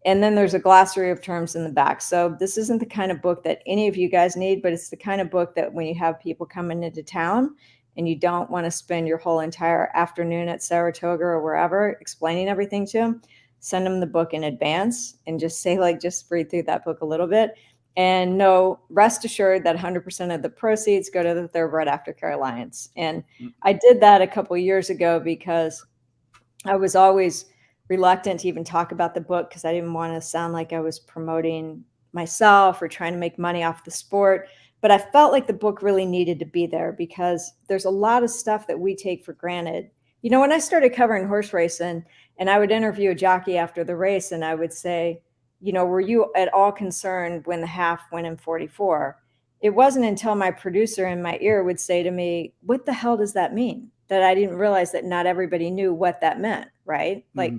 And then there's a glossary of terms in the back. So this isn't the kind of book that any of you guys need, but it's the kind of book that when you have people coming into town and you don't want to spend your whole entire afternoon at Saratoga or wherever explaining everything to them, send them the book in advance and just say, just read through that book a little bit. And rest assured that 100% of the proceeds go to the Thoroughbred Aftercare Alliance. And I did that a couple of years ago because I was always reluctant to even talk about the book because I didn't want to sound like I was promoting myself or trying to make money off the sport. But I felt like the book really needed to be there because there's a lot of stuff that we take for granted. When I started covering horse racing and I would interview a jockey after the race and I would say, were you at all concerned when the half went in 44? It wasn't until my producer in my ear would say to me, what the hell does that mean? That I didn't realize that not everybody knew what that meant, right? Like,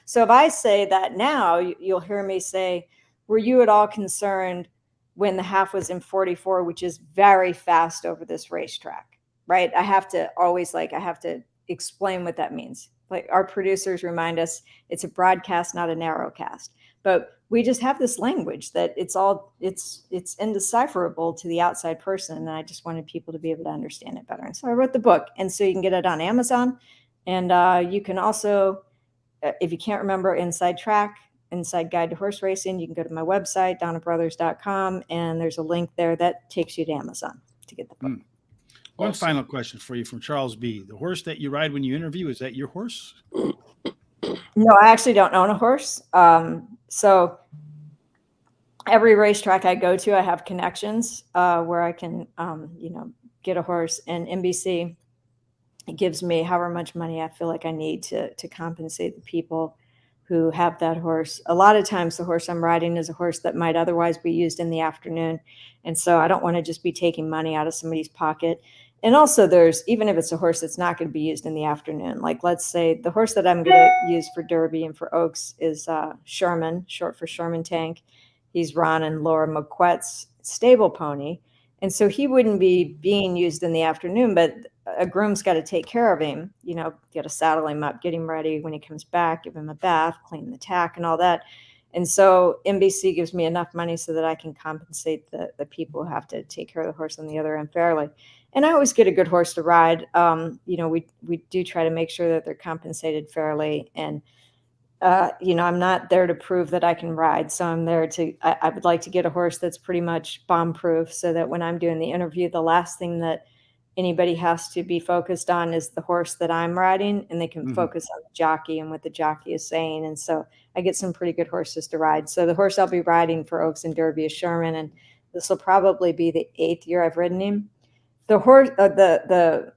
so if I say that now, you'll hear me say, were you at all concerned when the half was in 44, which is very fast over this racetrack, right? I have to always I have to explain what that means. Like, our producers remind us it's a broadcast, not a narrowcast. But we just have this language that it's indecipherable to the outside person. And I just wanted people to be able to understand it better. And so I wrote the book. And so you can get it on Amazon. And you can also, if you can't remember Inside Guide to Horse Racing, you can go to my website, donnabrothers.com. And there's a link there that takes you to Amazon to get the book. One final question for you from Charles B. The horse that you ride when you interview, is that your horse? No, I actually don't own a horse. So every racetrack I go to, I have connections where I can, get a horse. And NBC gives me however much money I feel like I need to compensate the people who have that horse. A lot of times the horse I'm riding is a horse that might otherwise be used in the afternoon. And so I don't want to just be taking money out of somebody's pocket. And also even if it's a horse that's not going to be used in the afternoon, like let's say the horse that I'm going to use for Derby and for Oaks is Sherman, short for Sherman Tank. He's Ron and Laura McQuet's stable pony. And so he wouldn't be being used in the afternoon, but a groom's got to take care of him, got to saddle him up, get him ready when he comes back, give him a bath, clean the tack and all that. And so NBC gives me enough money so that I can compensate the people who have to take care of the horse on the other end fairly. And I always get a good horse to ride. We do try to make sure that they're compensated fairly. And, I'm not there to prove that I can ride. So I'm there I would like to get a horse that's pretty much bomb proof so that when I'm doing the interview, the last thing that anybody has to be focused on is the horse that I'm riding, and they can focus on the jockey and what the jockey is saying. And so I get some pretty good horses to ride. So the horse I'll be riding for Oaks and Derby is Sherman, and this will probably be the 8th year I've ridden him. The horse, the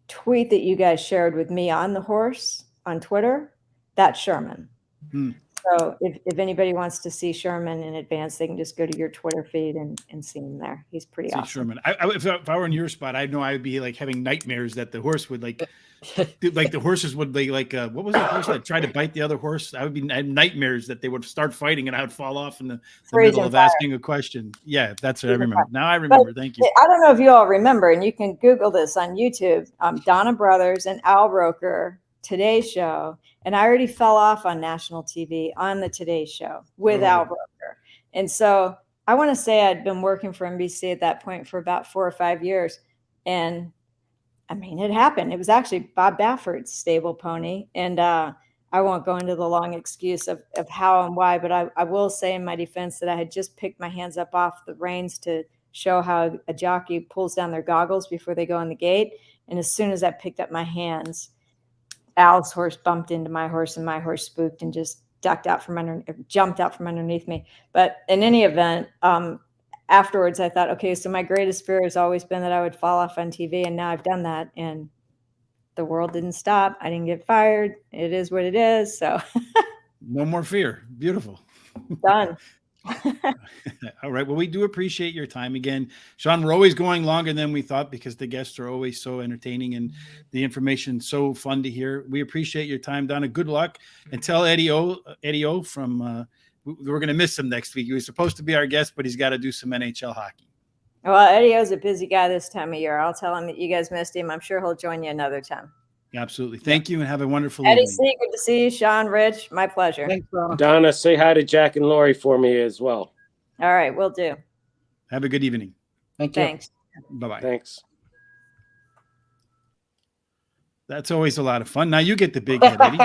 tweet that you guys shared with me on the horse on Twitter, that's Sherman. So if anybody wants to see Sherman in advance, they can just go to your Twitter feed and see him there. He's pretty awesome. Sherman. If I were in your spot, I know I would be like having nightmares that the horse would like the horses would be like, what was the horse that tried to bite the other horse? I had nightmares that they would start fighting and I would fall off in the middle of asking a question. Yeah, that's what I remember. Now I remember. Thank you. I don't know if you all remember, and you can Google this on YouTube. Donna Brothers and Al Roker, Today Show. And I already fell off on national TV on the Today Show with Al Roker. And so I want to say I'd been working for NBC at that point for about 4 or 5 years. And I mean, it happened. It was actually Bob Baffert's stable pony. And I won't go into the long excuse of how and why, but I will say in my defense that I had just picked my hands up off the reins to show how a jockey pulls down their goggles before they go on the gate. And as soon as I picked up my hands, Al's horse bumped into my horse, and my horse spooked and just jumped out from underneath me. But in any event, afterwards I thought, okay, so my greatest fear has always been that I would fall off on TV, and now I've done that, and the world didn't stop. I didn't get fired. It is what it is. So no more fear. Beautiful. Done. All right. Well, we do appreciate your time again, Shawn. We're always going longer than we thought because the guests are always so entertaining and the information so fun to hear. We appreciate your time, Donna. Good luck, and tell Eddie O from we're going to miss him next week. He was supposed to be our guest, but he's got to do some NHL hockey. Well, Eddie O's a busy guy this time of year. I'll tell him that you guys missed him. I'm sure he'll join you another time. Absolutely. Thank you, and have a wonderful Eddie evening. C, good to see you. Shawn, Rich, my pleasure. Thanks, Donna. Donna, say hi to Jack and Lori for me as well. All right, will do. Have a good evening. Thank you. Thanks. Bye-bye. Thanks. That's always a lot of fun. Now you get the big head, Eddie.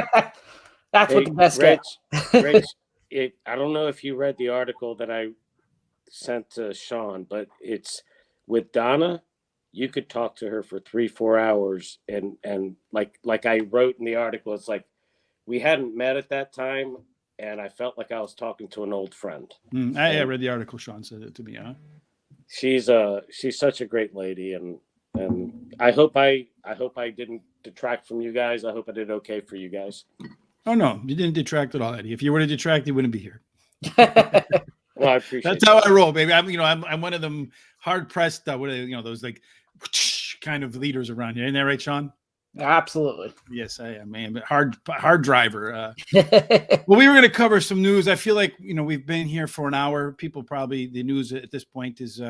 That's what the best Rich, gets. Rich, I don't know if you read the article that I sent to Shawn, but it's with Donna. You could talk to her for 3-4 hours, and like I wrote in the article, it's like we hadn't met at that time, and I felt like I was talking to an old friend. I read the article. Shawn said it to me. Huh? She's such a great lady, and I hope I didn't detract from you guys. I hope I did okay for you guys. Oh no, you didn't detract at all, Eddie. If you were to detract, you wouldn't be here. No, I appreciate That's how that. I roll, baby. I'm one of them hard pressed, what are, those like kind of leaders around here. Isn't that right, Shawn? Absolutely. Yes, I am, man. But hard driver. Well, we were going to cover some news. I feel like we've been here for an hour. People probably the news at this point is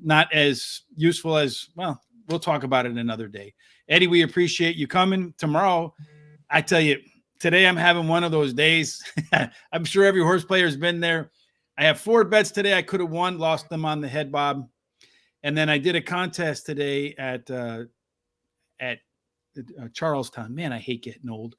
not as useful as well. We'll talk about it another day. Eddie, we appreciate you coming. Tomorrow, I tell you, today I'm having one of those days. I'm sure every horse player has been there. I have 4 bets today. I could have won, lost them on the head bob, and then I did a contest today at Charlestown. Man, I hate getting old.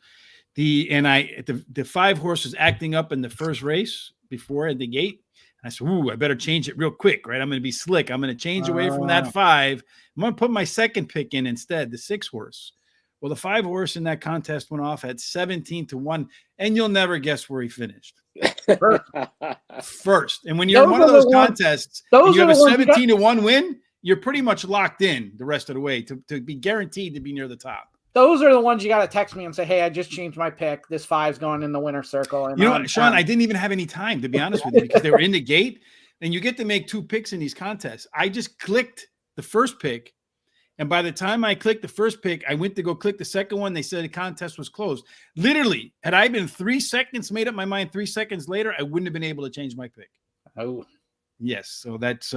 The 5 horses acting up in the first race before at the gate. And I said, "Ooh, I better change it real quick, right? I'm going to be slick. I'm going to change away from that 5. I'm going to put my second pick in instead, the 6 horse." Well, the 5 horse in that contest went off at 17-1, and you'll never guess where he finished. First. And when you're in one of those contests, and you have a 17-1 win, you're pretty much locked in the rest of the way to be guaranteed to be near the top. Those are the ones you got to text me and say, "Hey, I just changed my pick. This 5's going in the winner's circle." And what, Shawn, I didn't even have any time, to be honest with you, because they were in the gate, and you get to make 2 picks in these contests. I just clicked the first pick, and by the time I clicked the first pick, I went to go click the second one. They said the contest was closed. Literally, had I been 3 seconds, made up my mind 3 seconds later, I wouldn't have been able to change my pick. Oh. Yes, so that's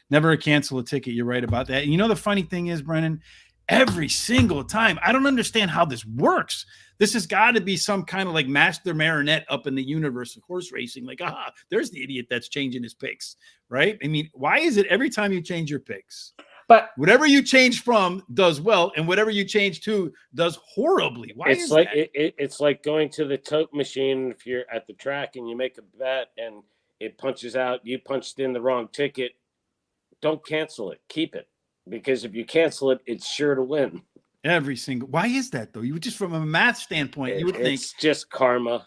never cancel a ticket. You're right about that. And the funny thing is, Brennan, every single time, I don't understand how this works. This has got to be some kind of like master marionette up in the universe of horse racing. Like, there's the idiot that's changing his picks, right? I mean, why is it every time you change your picks? But whatever you change from does well, and whatever you change to does horribly. Why it's is like that? It's like going to the tote machine if you're at the track and you make a bet and it punches out, you punched in the wrong ticket. Don't cancel it. Keep it. Because if you cancel it, it's sure to win. Every single. Why is that though? You just from a math standpoint, you would think it's just karma.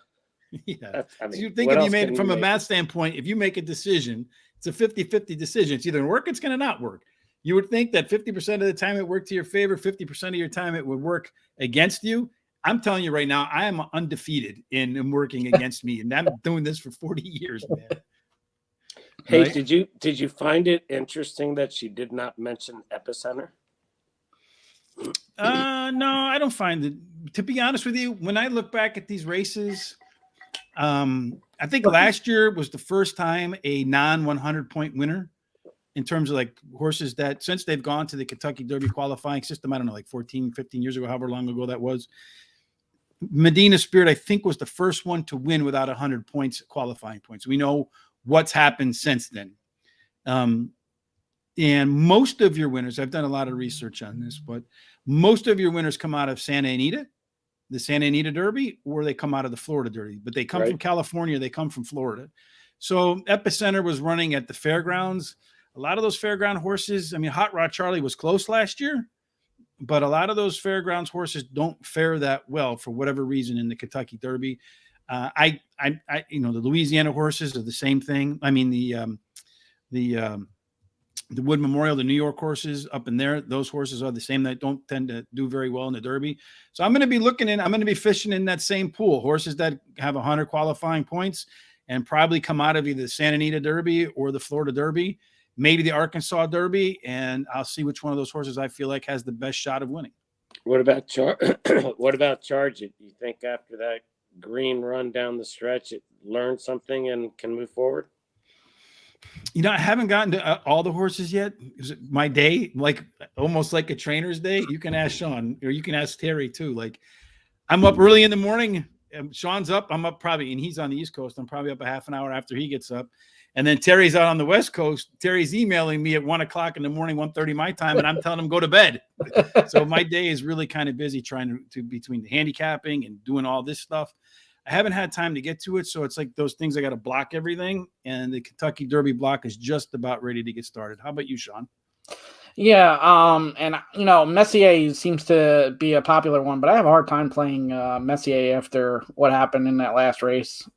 Yeah. So you think if you made it from a math standpoint, if you make a decision, it's a 50-50 decision. It's either going to work, it's going to not work. You would think that 50% of the time it worked to your favor, 50% of your time it would work against you. I'm telling you right now, I am undefeated in working against me, and I'm doing this for 40 years, man. Hey, right? did you find it interesting that she did not mention Epicenter? No, I don't find it. To be honest with you, when I look back at these races, I think last year was the first time a non-100 point winner in terms of like horses that since they've gone to the Kentucky Derby qualifying system, I don't know, like 14, 15 years ago, however long ago that was. Medina Spirit, I think, was the first one to win without 100 points, qualifying points. We know what's happened since then. And most of your winners, I've done a lot of research on this, but most of your winners come out of Santa Anita, the Santa Anita Derby, or they come out of the Florida Derby, but they come from California, they come from Florida. So Epicenter was running at the fairgrounds. A lot of those fairground horses, I mean, Hot Rod Charlie was close last year, but a lot of those fairgrounds horses don't fare that well for whatever reason in the Kentucky Derby. The Louisiana horses are the same thing. I mean, the Wood Memorial, the New York horses up in there, those horses are the same. That don't tend to do very well in the Derby. So I'm going to be fishing in that same pool, horses that have 100 qualifying points and probably come out of either the Santa Anita Derby or the Florida Derby, maybe the Arkansas Derby, and I'll see which one of those horses I feel like has the best shot of winning. What about what about Charge It? You think after that green run down the stretch, it learned something and can move forward? I haven't gotten to all the horses yet. Is it my day, like almost like a trainer's day? You can ask Shawn, or you can ask Terry too. Like, I'm up early in the morning. Shawn's up. I'm up probably, and he's on the East Coast. I'm probably up a half an hour after he gets up. And then Terry's out on the West Coast. Terry's emailing me at 1:00 in the morning, 1:30 my time, and I'm telling him go to bed. So my day is really kind of busy trying to between the handicapping and doing all this stuff. I haven't had time to get to it, so it's like those things I got to block everything, and the Kentucky Derby block is just about ready to get started. How about you, Shawn? Yeah, and Messier seems to be a popular one, but I have a hard time playing Messier after what happened in that last race.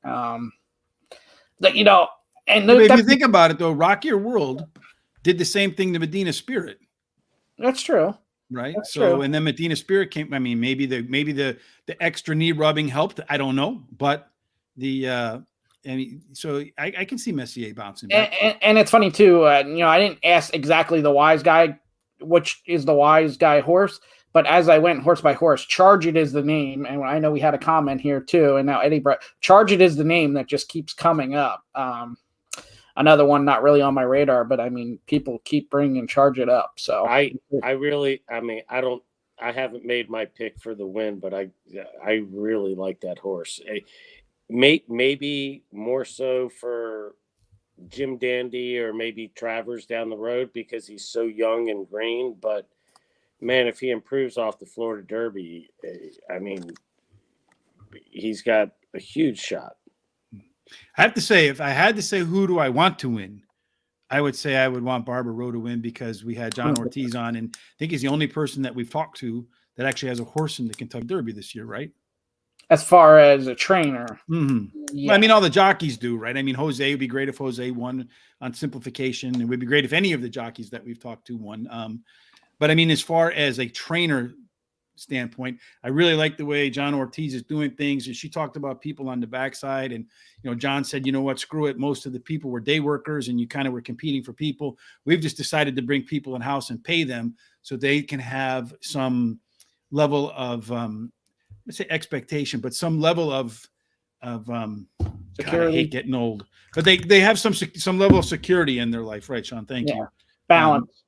If you think about it, though, Rock Your World did the same thing to Medina Spirit. That's true. Right. That's so, true. And then Medina Spirit came. I mean, maybe the extra knee rubbing helped. I don't know, but the I mean, so I can see Messier bouncing back. And it's funny too. I didn't ask exactly the wise guy, which is the wise guy horse. But as I went horse by horse, Charge It is the name. And I know we had a comment here too. And now Eddie brought Charge It is the name that just keeps coming up. Another one not really on my radar, but I mean, people keep bringing Charge It up. So I haven't made my pick for the win, but I really like that horse. Maybe more so for Jim Dandy or maybe Travers down the road because he's so young and green. But man, if he improves off the Florida Derby, I mean, he's got a huge shot. I have to say, if I had to say who do I want to win, I would say I would want Barbara Rowe to win because we had John Ortiz on, and I think he's the only person that we've talked to that actually has a horse in the Kentucky Derby this year, right? As far as a trainer. Mm-hmm. Yeah. Well, I mean, all the jockeys do, right? I mean, Jose would be great if Jose won on simplification. It would be great if any of the jockeys that we've talked to won. But I mean, as far as a trainer standpoint, I really like the way John Ortiz is doing things. And she talked about people on the backside. And, John said, you know what, screw it. Most of the people were day workers and you kind of were competing for people. We've just decided to bring people in house and pay them so they can have some level of, let's say expectation, but some level of God, I hate getting old, but they have some level of security in their life. Right, Shawn? Thank you. Balance.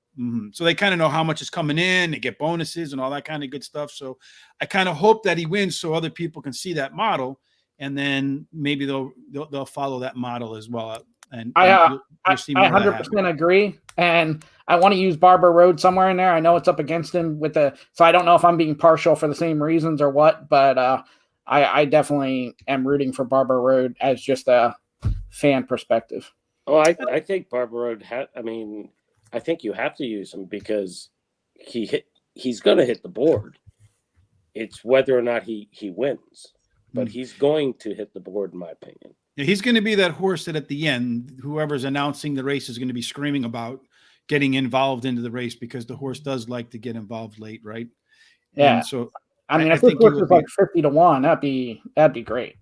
So they kind of know how much is coming in, they get bonuses and all that kind of good stuff. So I kind of hope that he wins so other people can see that model, and then maybe they'll follow that model as well. And I 100% agree. And I want to use Barbara Road somewhere in there. I know it's up against him so I don't know if I'm being partial for the same reasons or what, but I definitely am rooting for Barbara Road as just a fan perspective. Oh, I think Barbara Road I think you have to use him because he's going to hit the board. It's whether or not he wins, but he's going to hit the board, in my opinion. Yeah, he's going to be that horse that at the end, whoever's announcing the race is going to be screaming about getting involved into the race because the horse does like to get involved late, right? Yeah. And so I mean, if this horse was like 50-1, that'd be great.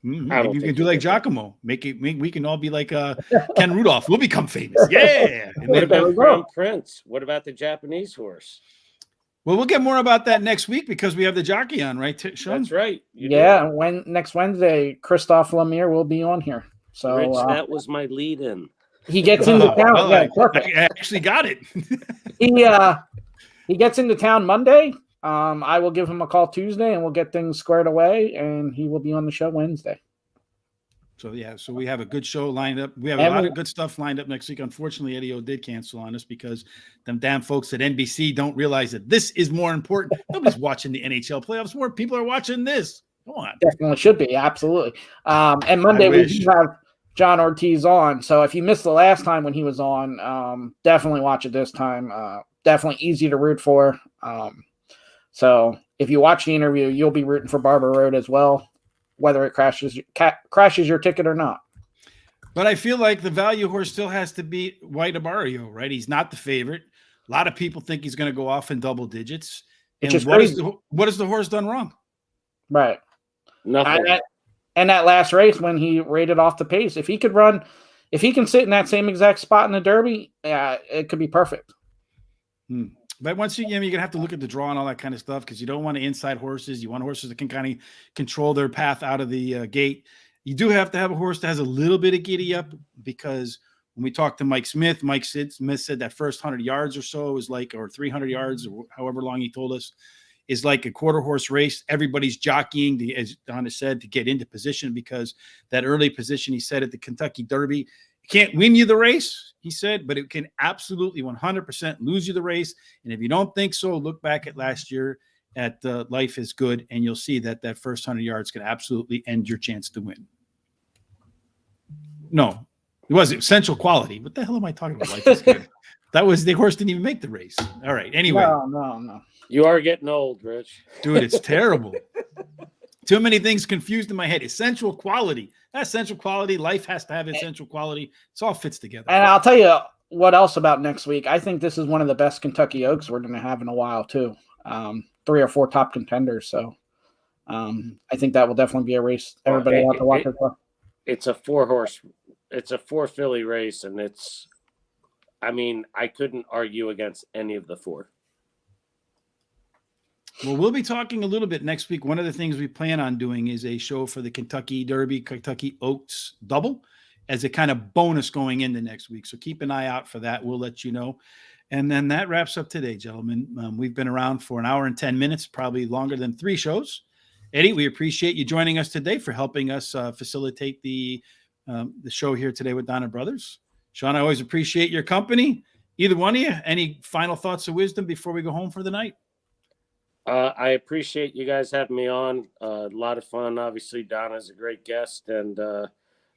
Maybe you can do like Giacomo. We can all be like Ken Rudolph. We'll become famous. Yeah. What about Crown Prince? What about the Japanese horse? Well, we'll get more about that next week because we have the jockey on, right, Shawn? That's right. Next Wednesday, Christophe Lemire will be on here. So Rich, that was my lead-in. He gets into town. Well, I actually got it. He gets into town Monday. I will give him a call Tuesday, and we'll get things squared away, and he will be on the show Wednesday. So we have a good show lined up. We have a lot of good stuff lined up next week. Unfortunately, Eddie O did cancel on us because them damn folks at NBC don't realize that this is more important. Nobody's watching the NHL playoffs. More people are watching this. Come on. Definitely should be. Absolutely. And Monday we do have John Ortiz on. So if you missed the last time when he was on, definitely watch it this time. Definitely easy to root for. So if you watch the interview, you'll be rooting for Barbara Road as well, whether it crashes your ticket or not. But I feel like the value horse still has to beat White Abario, right? He's not the favorite. A lot of people think he's going to go off in double digits. And what has the horse done wrong? Right. Nothing. And that last race when he rated off the pace, if he can sit in that same exact spot in the Derby, it could be perfect. But once you're going to have to look at the draw and all that kind of stuff because you don't want to inside horses. You want horses that can kind of control their path out of the gate. You do have to have a horse that has a little bit of giddy up because when we talked to Mike Smith said that first 100 yards or so is like, or 300 yards or however long he told us, is like a quarter horse race. Everybody's jockeying, as Donna said, to get into position because that early position, he said, at the Kentucky Derby, it can't win you the race, he said, but it can absolutely 100% lose you the race. And if you don't think so, look back at last year at Life is Good, and you'll see that first 100 yards can absolutely end your chance to win. No, it was Essential Quality. What the hell am I talking about? Life is Good. That was the horse didn't even make the race. All right. Anyway. No. You are getting old, Rich. Dude, it's terrible. Too many things confused in my head. Essential Quality. That's Essential Quality. Life has to have Essential Quality. It all fits together. And I'll tell you what else about next week. I think this is one of the best Kentucky Oaks we're going to have in a while, too. 3 or 4 top contenders. So I think that will definitely be a race everybody wants to watch as well. it's a 4 filly race, and I couldn't argue against any of the 4. Well, we'll be talking a little bit next week. One of the things we plan on doing is a show for the Kentucky Derby, Kentucky Oaks double as a kind of bonus going into next week. So keep an eye out for that. We'll let you know. And then that wraps up today, gentlemen. We've been around for an hour and 10 minutes, probably longer than 3 shows. Eddie, we appreciate you joining us today for helping us facilitate the show here today with Donna Brothers. Shawn, I always appreciate your company. Either one of you, any final thoughts of wisdom before we go home for the night? I appreciate you guys having me on. A lot of fun. Obviously, Donna's a great guest, and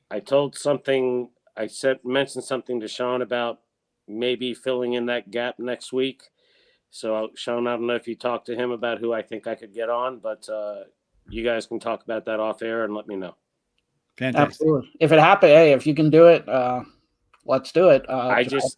I mentioned something to Shawn about maybe filling in that gap next week. So, Shawn, I don't know if you talked to him about who I think I could get on, but you guys can talk about that off air and let me know. Fantastic. Absolutely. If it happened, hey, if you can do it, let's do it. I just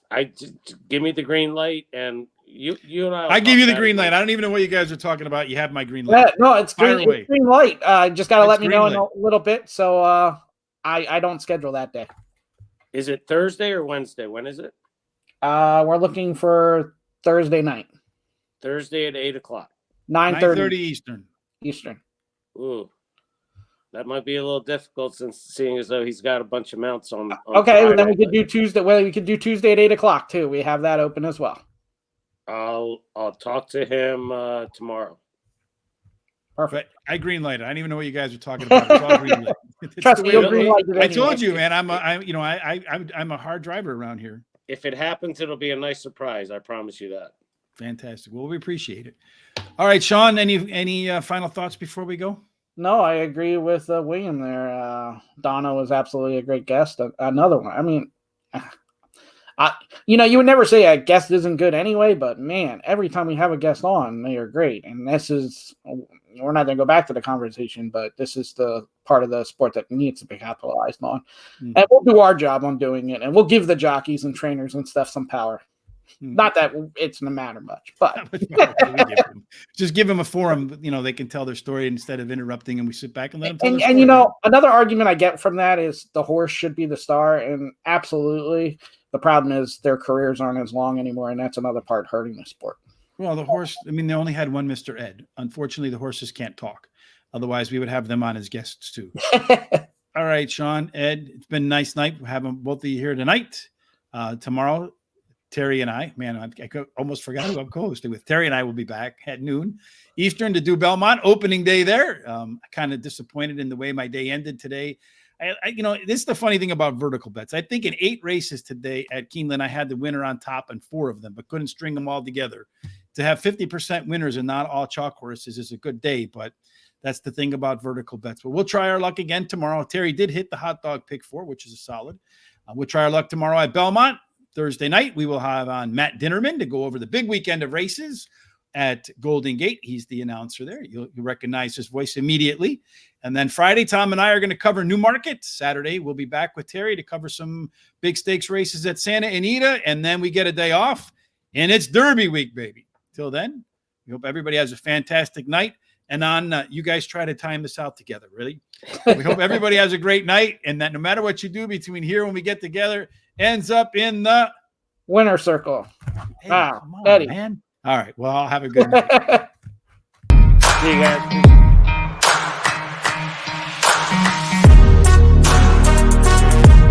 give me the green light, and you and I give you the green light. I don't even know what you guys are talking about. You have my green light. Yeah, no, it's green light. Just got to let me know in a little bit. So I don't schedule that day. Is it Thursday or Wednesday? When is it? We're looking for Thursday night. Thursday at 8:00. 9:30 Eastern. Ooh, that might be a little difficult since seeing as though he's got a bunch of mounts on. Okay, Friday, then we could do Tuesday. Well, we could do Tuesday at 8:00 too. We have that open as well. I'll talk to him tomorrow. Perfect. I green lighted. I don't even know what you guys are talking about. It's all green light. Trust me, you'll green light it I anyway. told you, man. I'm a hard driver around here. If it happens, it'll be a nice surprise. I promise you that. Fantastic. Well, we appreciate it. All right, Shawn. Any final thoughts before we go? No, I agree with William there. Donna was absolutely a great guest. Another one. I mean, you would never say a guest isn't good anyway, but man, every time we have a guest on, they are great. And we're not going to go back to the conversation, but this is the part of the sport that needs to be capitalized on. Mm-hmm. And we'll do our job on doing it. And we'll give the jockeys and trainers and stuff some power. Mm-hmm. Not that it's going to matter much, but just give them a forum. They can tell their story instead of interrupting, and we sit back and let them tell their story. And another argument I get from that is the horse should be the star. And absolutely. The problem is their careers aren't as long anymore, and that's another part hurting the sport. Well, the horse, they only had one Mr. Ed. Unfortunately, the horses can't talk. Otherwise, we would have them on as guests, too. All right, Shawn, Ed, it's been a nice night having both of you here tonight. Tomorrow, Terry and I almost forgot who I'm co-hosting with. Terry and I will be back at noon Eastern to do Belmont, opening day there. Kind of disappointed in the way my day ended today. This is the funny thing about vertical bets. I think in 8 races today at Keeneland, I had the winner on top in 4 of them, but couldn't string them all together. To have 50% winners and not all chalk horses is a good day, but that's the thing about vertical bets. But we'll try our luck again tomorrow. Terry did hit the hot dog pick 4, which is a solid. We'll try our luck tomorrow at Belmont. Thursday night, we will have on Matt Dinnerman to go over the big weekend of races at Golden Gate. He's the announcer there. You'll recognize his voice immediately. And then Friday, Tom and I are going to cover Newmarket. Saturday, we'll be back with Terry to cover some big stakes races at Santa Anita. And then we get a day off, and it's Derby week, baby. Till then, we hope everybody has a fantastic night. And you guys try to time this out together, really. We hope everybody has a great night, and that no matter what you do between here when we get together, ends up in the winner circle. Hey, wow, come on, Eddie. Man. All right. Well, I'll have a good night. See you guys.